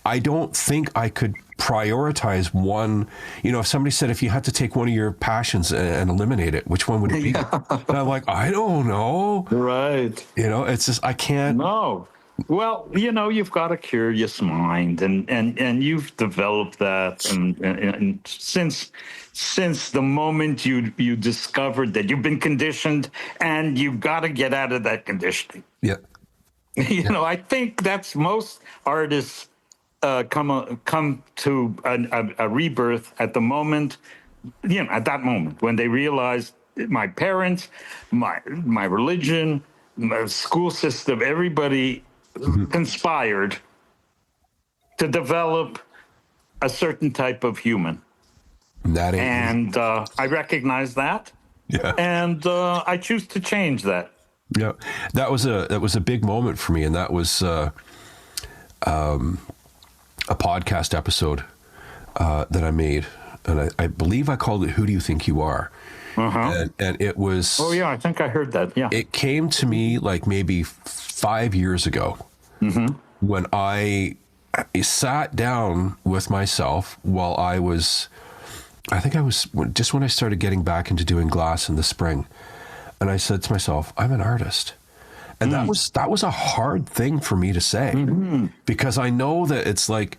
I don't think I could prioritize one. If somebody said, if you had to take one of your passions and eliminate it, which one would it be? And I'm like, I don't know. Right. It's just, I can't. No. Well, you've got a curious mind, and you've developed that, and since the moment you discovered that you've been conditioned, and you've got to get out of that conditioning. Yeah. I think that's most artists come to a rebirth at the moment, at that moment when they realize my parents, my religion, my school system, everybody conspired to develop a certain type of human. That ain't and I recognize that. Yeah. And I choose to change that. Yeah. That was a big moment for me. And that was a podcast episode that I made. And I believe I called it Who Do You Think You Are? Uh-huh. And it was... Oh, yeah, I think I heard that, yeah. It came to me like maybe 5 years ago when I sat down with myself while I think I was just when I started getting back into doing glass in the spring. And I said to myself, I'm an artist. And that was a hard thing for me to say because I know that it's like,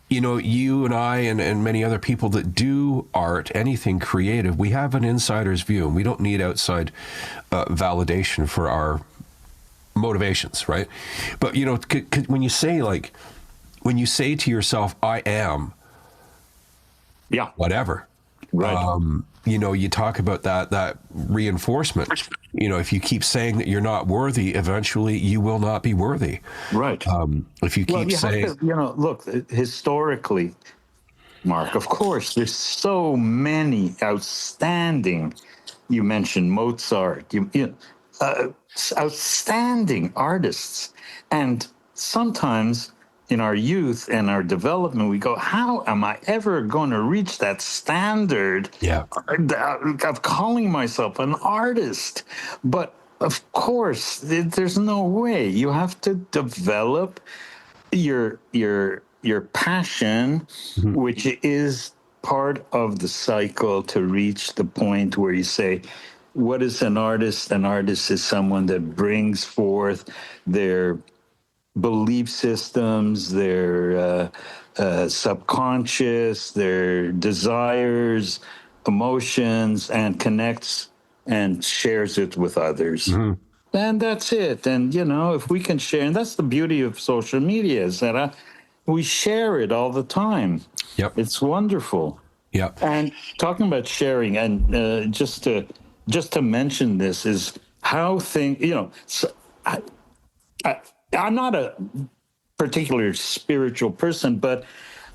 you know, you and I and many other people that do art, anything creative, we have an insider's view and we don't need outside validation for our motivations, right? But, you know, when you say to yourself, I am whatever, right. You know, you talk about that reinforcement. You know, if you keep saying that you're not worthy, eventually you will not be worthy. Right. If you keep saying... have to, you know, look, historically, Mark, of course, there's so many outstanding, you mentioned Mozart, outstanding artists. And sometimes in our youth and our development, we go, how am I ever going to reach that standard of calling myself an artist? But of course, there's no way. You have to develop your passion, which is part of the cycle to reach the point where you say, what is an artist? An artist is someone that brings forth their belief systems, their subconscious, their desires, emotions, and connects and shares it with others. And that's it. And, you know, if we can share, and that's the beauty of social media, is that we share it all the time. Yep. It's wonderful. Yep. And talking about sharing, and just to mention this, is how things, you know, so I'm not a particular spiritual person, but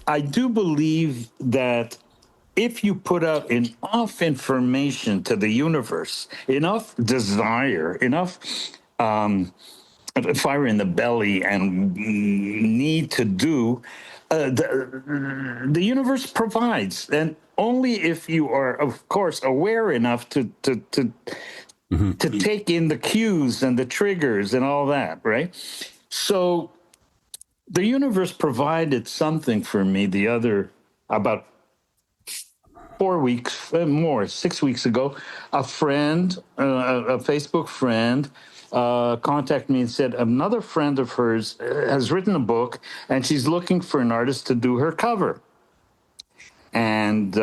I do believe that if you put out enough information to the universe, enough desire, enough fire in the belly and need to do, the universe provides. And only if you are, of course, aware enough to take in the cues and the triggers and all that, right? So the universe provided something for me about 4 weeks, 6 weeks ago. A friend, a Facebook friend, contacted me and said another friend of hers has written a book and she's looking for an artist to do her cover. And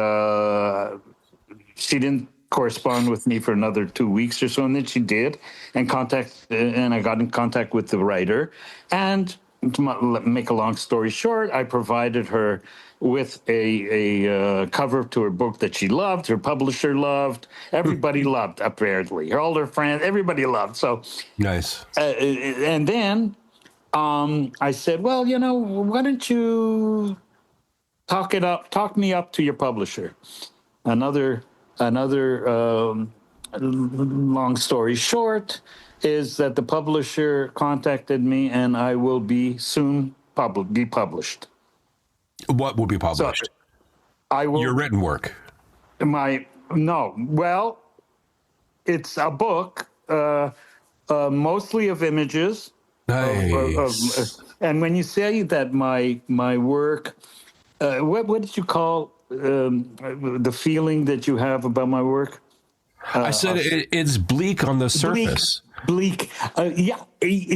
she didn't correspond with me for another 2 weeks or so, and then she did, and I got in contact with the writer. And to make a long story short, I provided her with a cover to her book that she loved, her publisher loved, everybody loved, apparently. All her friends, everybody loved. So nice. And then I said, well, you know, why don't you talk me up to your publisher? Another long story short is that the publisher contacted me, and I will be soon be published. What will be published? So I will. Your written work. Well, it's a book, mostly of images. Nice. And when you say that my work, what did you call the feeling that you have about my work? I said it's bleak on the surface. Bleak. Yeah,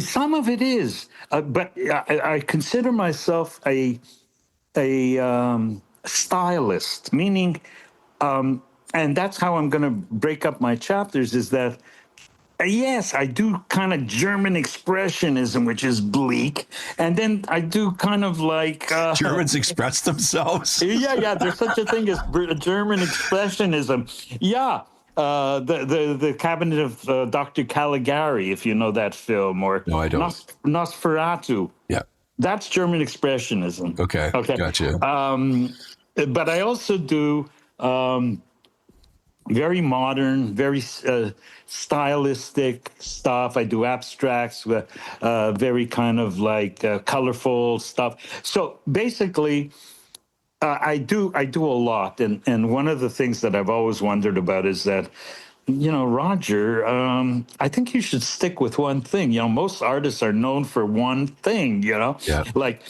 some of it is, but I consider myself a stylist, meaning, and that's how I'm going to break up my chapters, is that, yes, I do kind of German expressionism, which is bleak. And then I do kind of like... Germans express themselves? Yeah, there's such a thing as German expressionism. Yeah. The Cabinet of Dr. Caligari, if you know that film, or no, I don't. Nosferatu. Yeah. That's German expressionism. Okay. Gotcha. But I also do very modern, very stylistic stuff. I do abstracts, very kind of like colorful stuff. So basically, I do a lot, and one of the things that I've always wondered about is that, Roger, I think you should stick with one thing. Most artists are known for one thing. Yeah. Like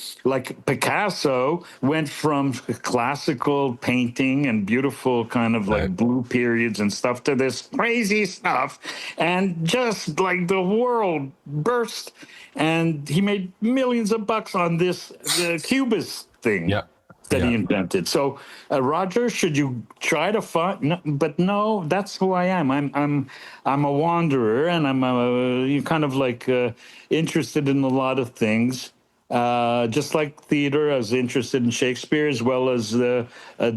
Picasso went from classical painting and beautiful kind of Right. like blue periods and stuff to this crazy stuff, and just like the world burst, and he made millions of bucks on this Cubist thing Yeah. that Yeah. he invented. So, Roger, should you try to find? No, but no, that's who I am. I'm a wanderer, and you kind of like interested in a lot of things. Just like theater, I was interested in Shakespeare as well as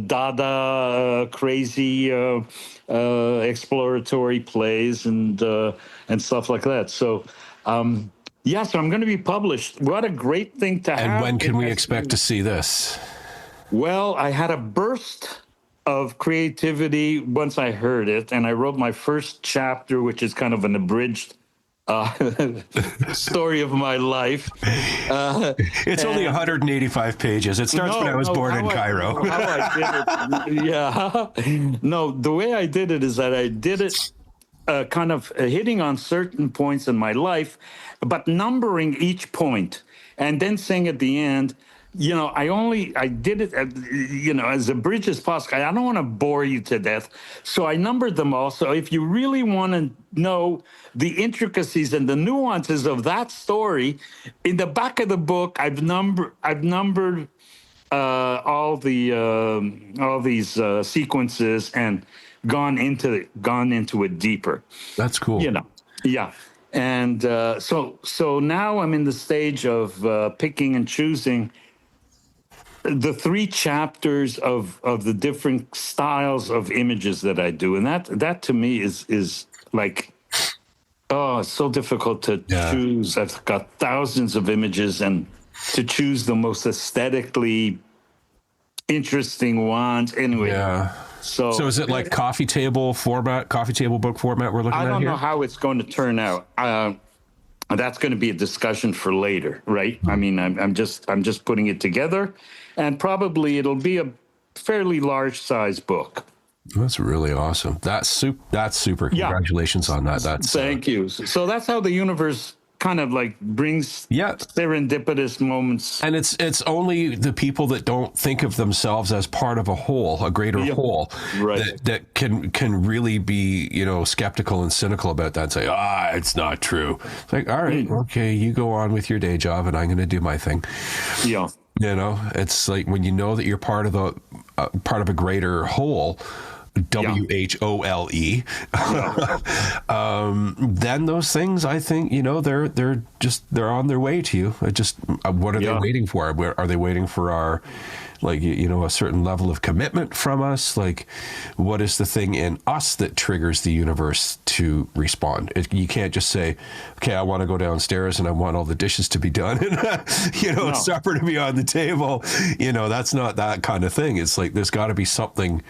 Dada, crazy exploratory plays and stuff like that. So. Yeah, so I'm going to be published. What a great thing to have. And when can we expect to see this? Well, I had a burst of creativity once I heard it, and I wrote my first chapter, which is kind of an abridged uh, story of my life. It's only 185 pages. It starts when I was born in Cairo. How I did it, yeah. No, the way I did it is that I did it kind of hitting on certain points in my life, but numbering each point, and then saying at the end, I did it, as abridged as possible. I don't want to bore you to death. So I numbered them all. So if you really want to know the intricacies and the nuances of that story, in the back of the book, I've numbered all these sequences and gone into it deeper. That's cool. Yeah. And so now I'm in the stage of picking and choosing the 3 chapters of the different styles of images that I do, and that to me is like, oh, it's so difficult to choose. I've got thousands of images, and to choose the most aesthetically interesting ones. Anyway, Yeah. So is it like coffee table book format we're looking at here? I don't know how it's going to turn out. That's going to be a discussion for later, right? I mean, I'm just putting it together, and probably it'll be a fairly large size book. That's really awesome. That's super. Congratulations on that. Thank you. So that's how the universe kind of like brings serendipitous moments. And it's only the people that don't think of themselves as part of a whole, a greater whole, right, that can really be, skeptical and cynical about that and say, it's not true. It's like, all right, okay, you go on with your day job and I'm going to do my thing. Yeah. It's like when you know that you're part of a greater whole, WHOLE. Then those things, I think, they're on their way to you. What are they waiting for? Are they waiting for our, a certain level of commitment from us? Like, what is the thing in us that triggers the universe to respond? You can't just say, okay, I want to go downstairs and I want all the dishes to be done and, supper to be on the table. That's not that kind of thing. It's like, there's got to be something,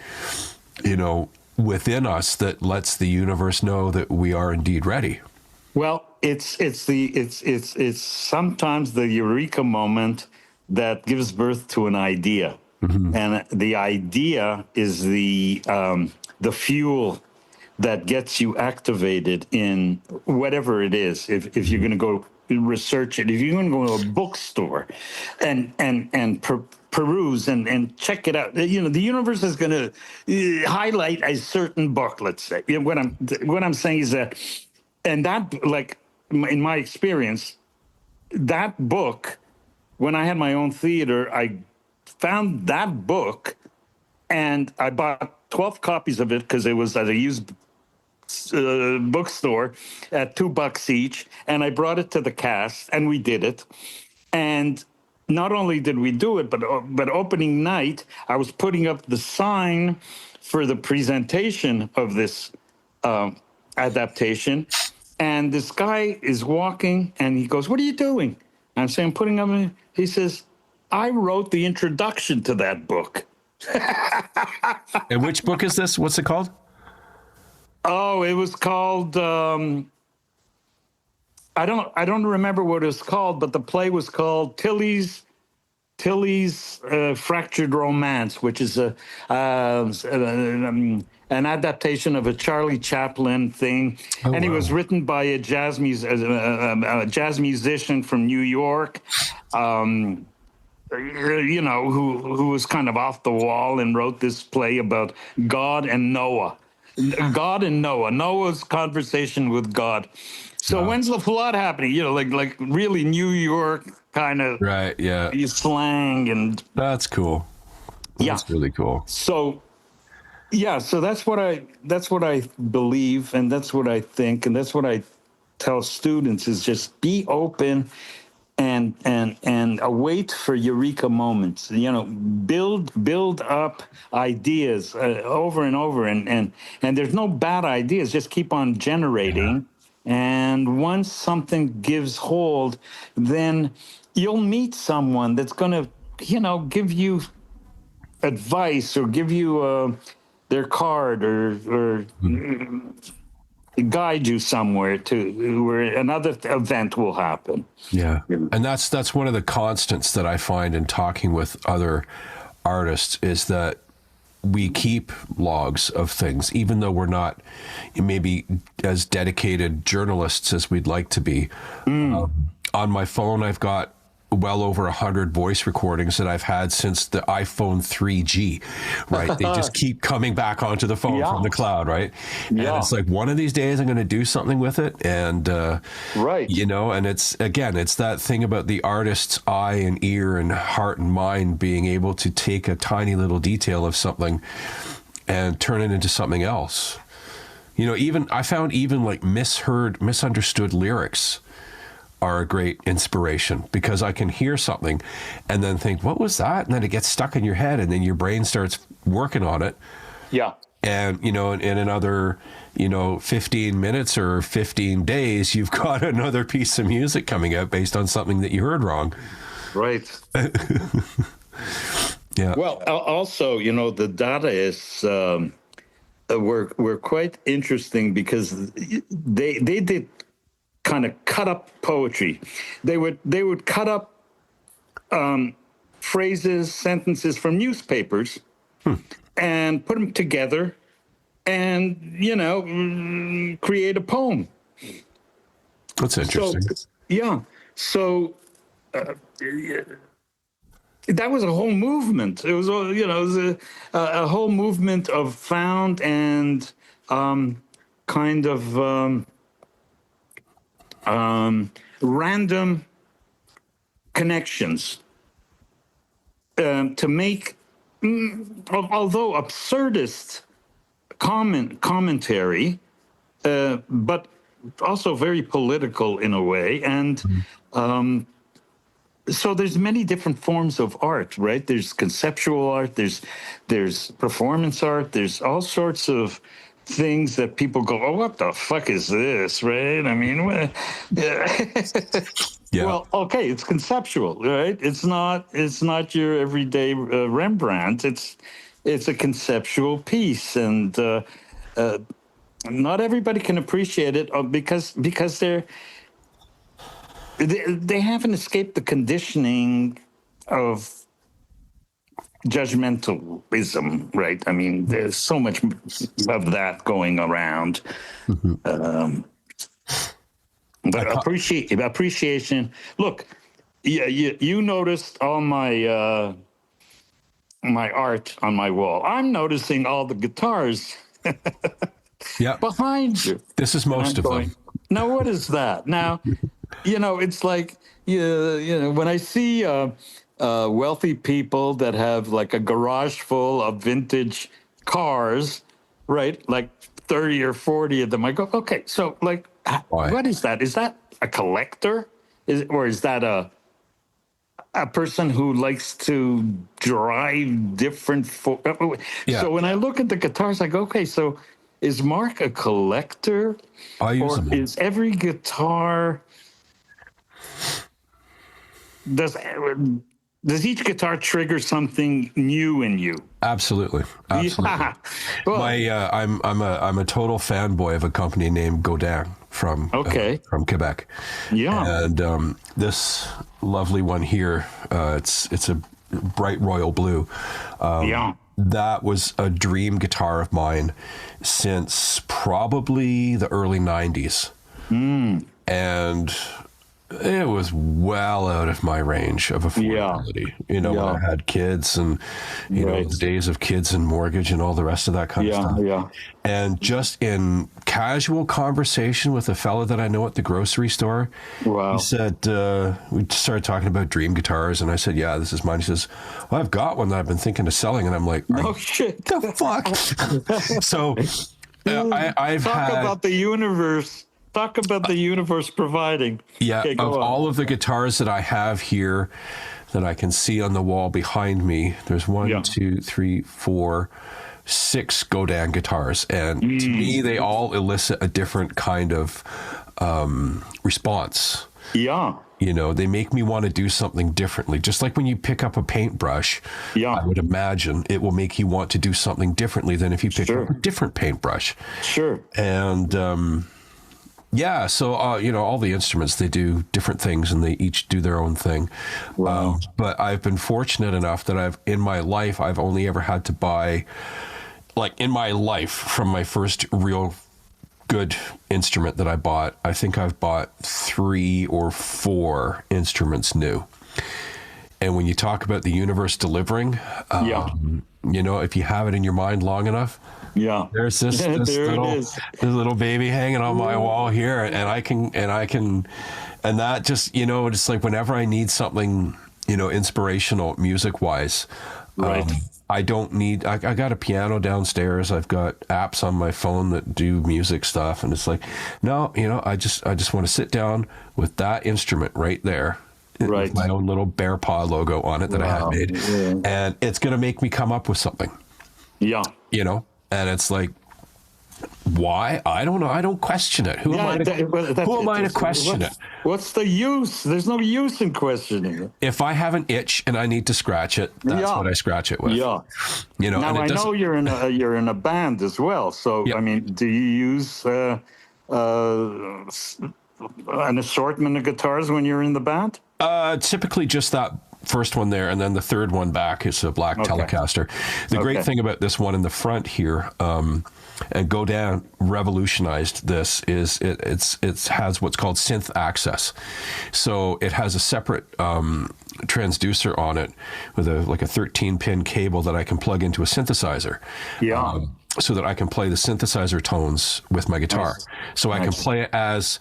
within us that lets the universe know that we are indeed ready. Well, it's sometimes the eureka moment that gives birth to an idea, and the idea is the fuel that gets you activated in whatever it is. If you're going to go research it, if you're going to go to a bookstore and peruse and check it out, the universe is going to highlight a certain book. Let's say what I'm saying is that, and that, like, in my experience, that book, when I had my own theater, I found that book and I bought 12 copies of it because it was at a used bookstore at $2 each, and I brought it to the cast, and we did it. And not only did we do it, but opening night, I was putting up the sign for the presentation of this adaptation, and this guy is walking, and he goes, "What are you doing?" I'm saying, "I'm putting up." He says, "I wrote the introduction to that book." And which book is this? What's it called? Oh, it was called. I don't remember what it was called, but the play was called Tilly's Fractured Romance, which is an adaptation of a Charlie Chaplin thing, Oh, and it was wow. written by a jazz musician from New York. Who was kind of off the wall and wrote this play about God and Noah. God and Noah, Noah's conversation with God. So Wow. when's the flood happening? Like really New York kind of Right. Yeah. slang and That's cool. yeah. That's really cool. So yeah, so that's what I believe, and that's what I think, and that's what I tell students is just be open and await for eureka moments. Build up ideas over and over, and there's no bad ideas. Just keep on Yeah. generating, and once something gives hold, then you'll meet someone that's going to give you advice or give you their card or Mhm. guide you somewhere to where another event will happen. Yeah. And that's one of the constants that I find in talking with other artists is that we keep logs of things, even though we're not maybe as dedicated journalists as we'd like to be. On my phone, I've got well over 100 voice recordings that I've had since the iPhone 3G, right? They just keep coming back onto the phone Yeah, from the cloud, right? And yeah, it's like one of these days I'm going to do something with it. And, right. and it's that thing about the artist's eye and ear and heart and mind being able to take a tiny little detail of something and turn it into something else. I found even like misunderstood lyrics are a great inspiration because I can hear something and then think, what was that? And then it gets stuck in your head and then your brain starts working on it. Yeah, And, in another, 15 minutes or 15 days, you've got another piece of music coming out based on something that you heard wrong. right. Yeah. Well, also, the data is were quite interesting because they did kind of cut up poetry. They would cut up phrases, sentences from newspapers and put them together and create a poem. That's So interesting. yeah, so that was a whole movement. It was a whole movement of found and kind of random connections to make, although absurdist commentary, but also very political in a way. And so there's many different forms of art, right? There's conceptual art, there's performance art, there's all sorts of things that people go, oh, what the fuck is this, right? I mean, yeah. Yeah. Well, okay, it's conceptual, right? It's not your everyday Rembrandt. It's a conceptual piece, and not everybody can appreciate it because they haven't escaped the conditioning of judgmentalism, right? I mean, there's so much of that going around. Mhm. I But ca- appreciation. Look, yeah, you noticed all my art on my wall. I'm noticing all the guitars yeah. behind you, This is and I'm most of them. going, now what is that? Now, it's like when I see wealthy people that have like a garage full of vintage cars, right? Like 30 or 40 of them. I go, okay, so like, Why? what is that? Is that a collector? Is that a person who likes to drive different? Yeah. So when I look at the guitars, I go, okay, so is Mark a collector, I use or them. is every guitar does Does each guitar trigger something new in you? Absolutely. Yeah. Well, I'm a total fanboy of a company named Guetta from Quebec. Yeah. And this lovely one here, it's a bright royal blue. Yeah. That was a dream guitar of mine since probably the early 90s. And it was well out of my range of affordability. When I had kids and, the days of kids and mortgage and all the rest of that kind of stuff. Yeah. And just in casual conversation with a fella that I know at the grocery store, he said, we started talking about dream guitars. And I said, yeah, this is mine. He says, well, I've got one that I've been thinking of selling. And I'm like, no shit. The fuck? So I've Talk about the universe. Talk about the universe providing. Yeah, okay, of all of the guitars that I have here that I can see on the wall behind me, there's 1, 2, 3, 4, 6 Godin guitars. And to me, they all elicit a different kind of response. Yeah. They make me want to do something differently. Just like when you pick up a paintbrush, I would imagine it will make you want to do something differently than if you pick up a different paintbrush. Sure. And... yeah, so, all the instruments, they do different things and they each do their own thing. Wow. But I've been fortunate enough that in my life, I've only ever had to buy, in my life, from my first real good instrument that I bought, I think I've bought 3 or 4 instruments new. And when you talk about the universe delivering, if you have it in your mind long enough, there's this little baby hanging on my wall here, and that just, it's like whenever I need something, inspirational music wise, I don't need, I got a piano downstairs. I've got apps on my phone that do music stuff. And it's like, no, I just want to sit down with that instrument right there. With my own little bear paw logo on it that I have made. Yeah. And it's going to make me come up with something. Yeah. And it's like, why? I don't know. I don't question it. Who am I to question it? What's the use? There's no use in questioning it. If I have an itch and I need to scratch it, that's what I scratch it with. Yeah. Now I know you're in a band as well. So I mean, do you use an assortment of guitars when you're in the band? Typically just that first one there, and then the third one back is a black Telecaster. The great thing about this one in the front here, and Godin revolutionized this, is it has what's called synth access. So it has a separate transducer on it with a 13-pin cable that I can plug into a synthesizer. Yeah. So that I can play the synthesizer tones with my guitar. Nice. So I can play it as...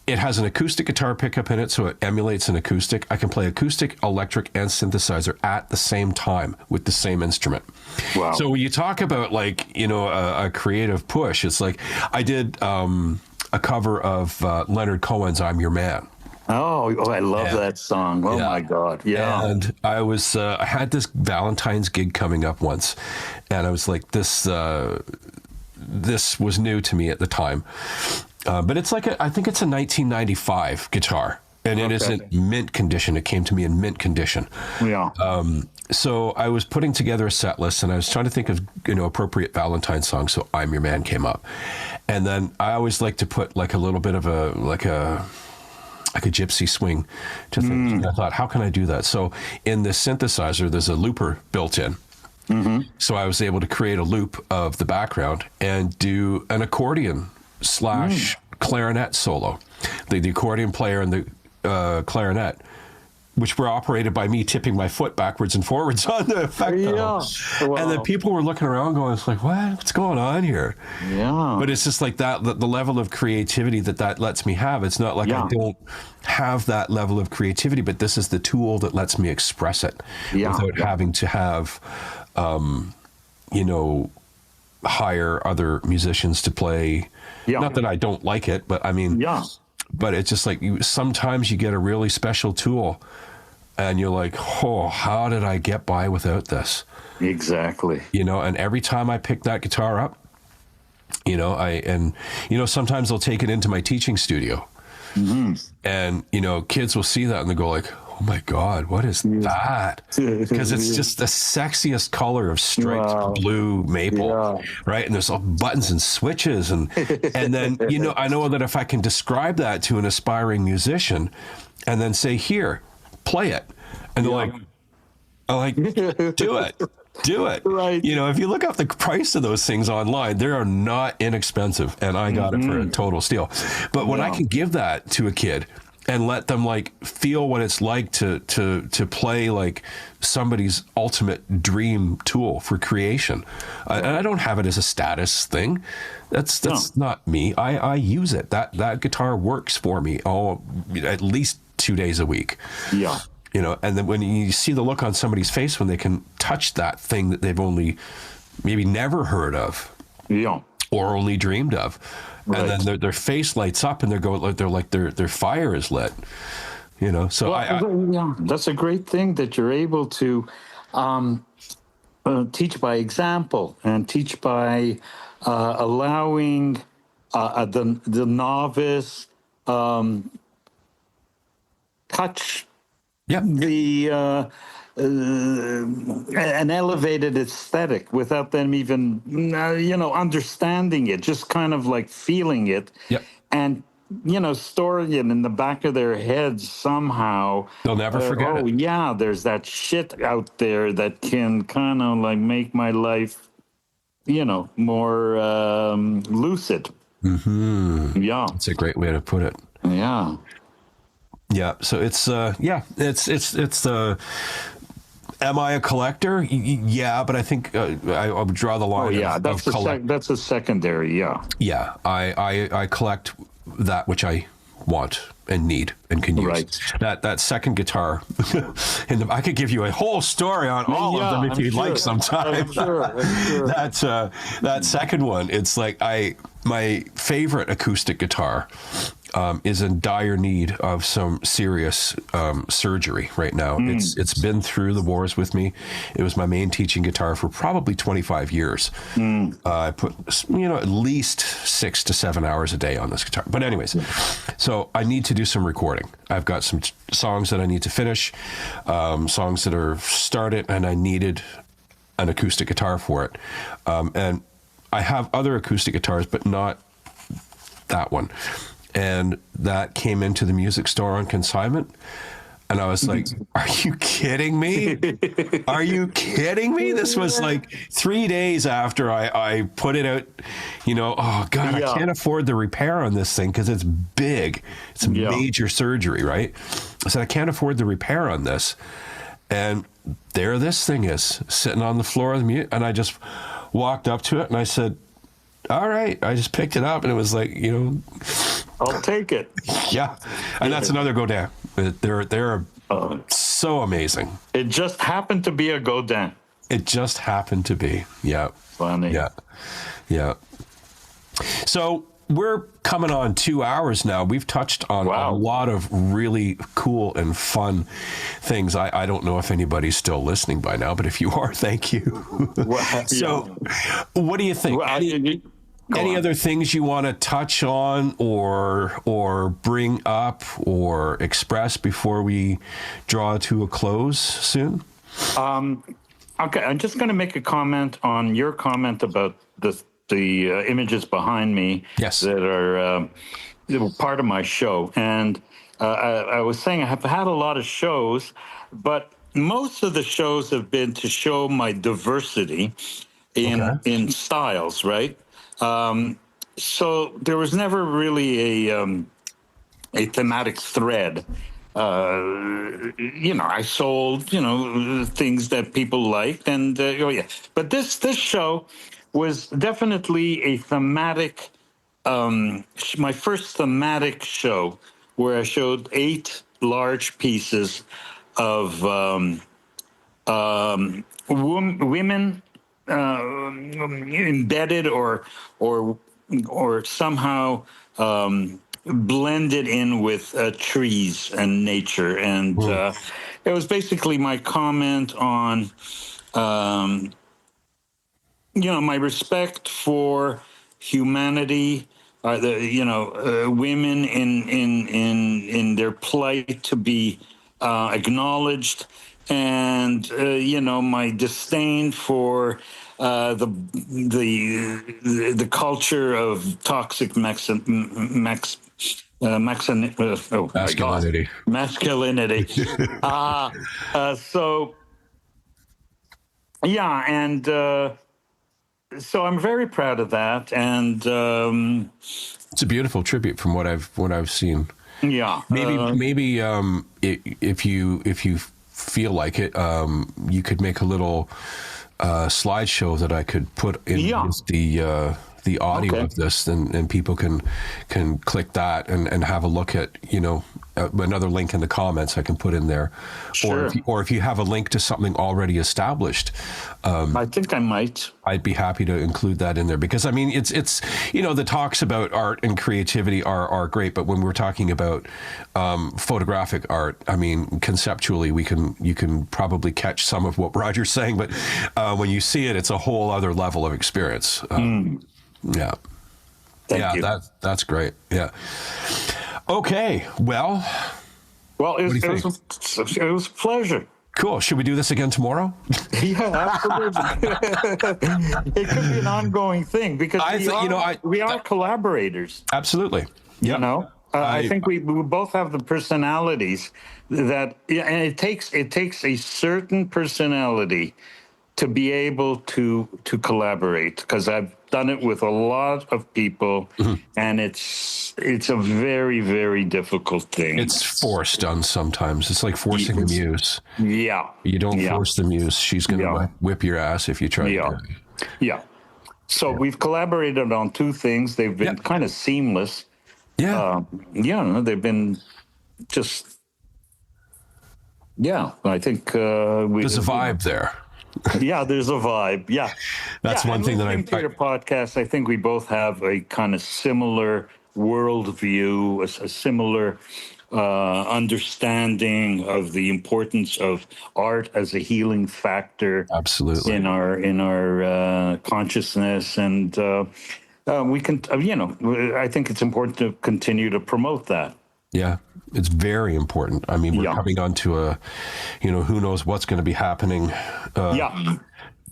It has an acoustic guitar pickup in it, so it emulates an acoustic. I can play acoustic, electric, and synthesizer at the same time with the same instrument. Wow. So when you talk about a creative push, it's like I did a cover of Leonard Cohen's "I'm Your Man." Oh, I love that song. Oh my God. Yeah. And I was, I had this Valentine's gig coming up once, and I was like, this was new to me at the time. But it's I think it's a 1995 guitar, and it is in mint condition. It came to me in mint condition. Yeah. So I was putting together a set list, and I was trying to think of, appropriate Valentine songs. So "I'm Your Man" came up. And then I always like to put a little bit of a gypsy swing to things. And I thought, how can I do that? So in this synthesizer, there's a looper built in. Mm-hmm. So I was able to create a loop of the background and do an accordion / clarinet solo. The accordion player and the clarinet, which were operated by me tipping my foot backwards and forwards on the effect pedal. Wow. And then people were looking around going, it's like, what's going on here? Yeah. But it's just like that, the level of creativity that lets me have. It's not like I don't have that level of creativity, but this is the tool that lets me express it without having to have, hire other musicians to play. Yeah. Not that I don't like it, but I mean, but it's just like sometimes you get a really special tool and you're like, oh, how did I get by without this? Exactly. And every time I pick that guitar up, sometimes I'll take it into my teaching studio. Mm-hmm. And, kids will see that and they go like, oh my God, what is that? Because it's just the sexiest color of striped blue maple, right? And there's all buttons and switches, and then I know that if I can describe that to an aspiring musician, and then say, "Here, play it," and they're like, "Do it." Do it. Right. If you look up the price of those things online, they are not inexpensive, and I got it for a total steal. But when I can give that to a kid and let them feel what it's like to play somebody's ultimate dream tool for creation, and I don't have it as a status thing. That's not me. I use it. That guitar works for me at least 2 days a week. Yeah. And then when you see the look on somebody's face when they can touch that thing that they've only maybe never heard of, or only dreamed of, and then their face lights up and their fire is lit, So that's a great thing that you're able to teach by example and teach by allowing the novice touch. Yeah, an elevated aesthetic without them even understanding it, just kind of feeling it, and storing it in the back of their heads somehow. They'll never forget it. Oh yeah, there's that shit out there that can kind of make my life, more lucid. Mm-hmm. Yeah, that's a great way to put it. Yeah. Yeah, so it's am I a collector? Yeah, but I think I would draw the line. Oh yeah, that's a secondary. Yeah. Yeah, I collect that which I want and need and can use. Right. That second guitar, and I could give you a whole story on all of them if you'd like sometime. I'm sure. That second one, it's my favorite acoustic guitar. Is in dire need of some serious surgery right now. It's been through the wars with me. It was my main teaching guitar for probably 25 years. I put at least 6 to 7 hours a day on this guitar. But anyways, so I need to do some recording. I've got some songs that I need to finish, songs that are started, and I needed an acoustic guitar for it. And I have other acoustic guitars, but not that one. And that came into the music store on consignment. And I was like, are you kidding me? Are you kidding me? This was 3 days after I put it out, oh God, I can't afford the repair on this thing because it's big. It's a major surgery, right? I said, I can't afford the repair on this. And there this thing is sitting on the floor of the mute. And I just walked up to it and I said, all right. I just picked it up and it was I'll take it. Yeah. And that's another Godin. They're so amazing. It just happened to be a Godin. It just happened to be. Yeah. Funny. Yeah. Yeah. So we're coming on 2 hours now. We've touched on a lot of really cool and fun things. I don't know if anybody's still listening by now, but if you are, thank you. So what do you think? Any other things you want to touch on or bring up or express before we draw to a close soon? Okay, I'm just going to make a comment on your comment about the images behind me that are part of my show. And I was saying I have had a lot of shows, but most of the shows have been to show my diversity in styles, right? So there was never really a thematic thread. I sold, things that people liked, and But this show was definitely a thematic. My first thematic show, where I showed 8 large pieces of women. Embedded or somehow blended in with trees and nature, and it was basically my comment on my respect for humanity, women in their plight to be acknowledged, and my disdain for the culture of toxic oh my God, Masculinity. masculinity. So yeah, and so I'm very proud of that, and It's a beautiful tribute from what I've seen. yeah, Maybe if you feel like it, you could make a little slideshow that I could put in with the audio of this, and people can click that and have a look at another link in the comments I can put in there, Sure. or if you have a link to something already established, I think I might. I'd be happy to include that in there, because I mean it's the talks about art and creativity are great, but when we're talking about photographic art, I mean conceptually you can probably catch some of what Roger's saying, but when you see it, it's a whole other level of experience. Yeah. Thank you. That's great. Yeah. Okay. Well, it was a pleasure. Cool. Should we do this again tomorrow? Yeah, absolutely. It could be an ongoing thing, because we are collaborators. Absolutely. Yep. I think we both have the personalities and it takes a certain personality to be able to collaborate, because I've done it with a lot of people, and it's a very, very difficult thing. It's forced on sometimes. It's like forcing a muse. Yeah. You don't force the muse. She's going to whip your ass if you try to do it. Yeah. So we've collaborated on two things. They've been kind of seamless. Yeah. They've been just, I think there's a vibe there. Yeah, there's a vibe. Yeah. That's one thing that to your podcast, I think we both have a kind of similar worldview, a similar understanding of the importance of art as a healing factor. Absolutely. In our consciousness, and we can, I think it's important to continue to promote that. Yeah, it's very important. I mean, we're coming on to who knows what's going to be happening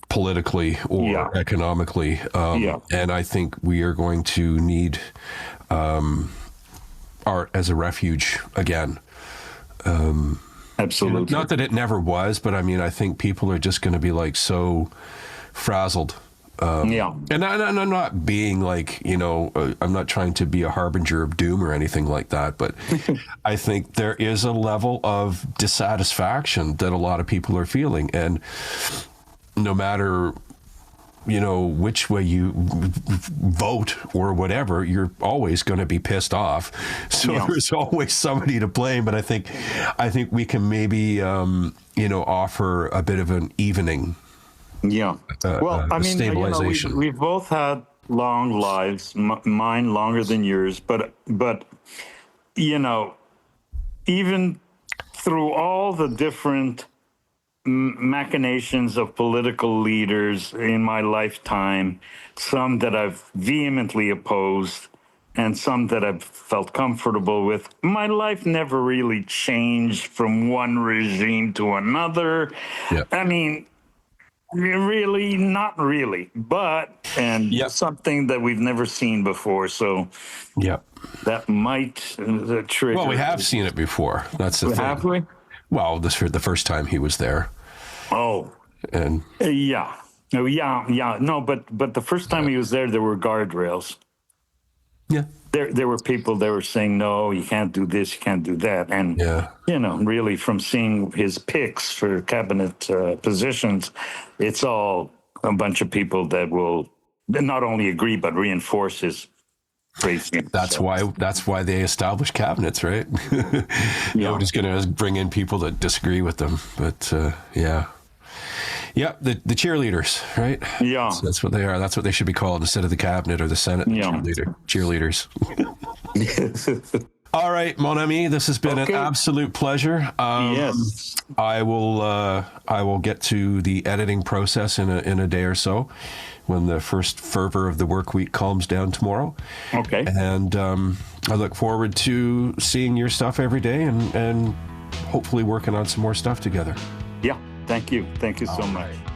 politically or economically. And I think we are going to need art as a refuge again. Absolutely. Not that it never was, but I mean, I think people are just going to be like so frazzled. And I'm not being like, I'm not trying to be a harbinger of doom or anything like that, but I think there is a level of dissatisfaction that a lot of people are feeling. And no matter, which way you vote or whatever, you're always going to be pissed off. So there's always somebody to blame. But I think we can maybe, offer a bit of an evening. Yeah. Well, I mean, stabilization. We've both had long lives, mine longer than yours, but even through all the different machinations of political leaders in my lifetime, some that I've vehemently opposed and some that I've felt comfortable with, my life never really changed from one regime to another. Yep. I mean, really, not really, but something that we've never seen before. So that might trigger. Well, we have seen it before. That's the thing. Have we? Well, the first time he was there. Oh. And No, but the first time he was there were guardrails. Yeah. There were people that were saying, no, you can't do this, you can't do that. And, really from seeing his picks for cabinet positions, it's all a bunch of people that will not only agree, but reinforce his craziness. That's why they establish cabinets, right? Nobody's going to bring in people that disagree with them. But, the cheerleaders, right? Yeah. So that's what they are. That's what they should be called instead of the cabinet or the Senate. Cheerleaders. All right, mon ami, this has been an absolute pleasure. Yes. I will get to the editing process in a day or so when the first fervor of the work week calms down tomorrow. Okay. And I look forward to seeing your stuff every day and hopefully working on some more stuff together. Yeah, thank you. Thank you so much. Right.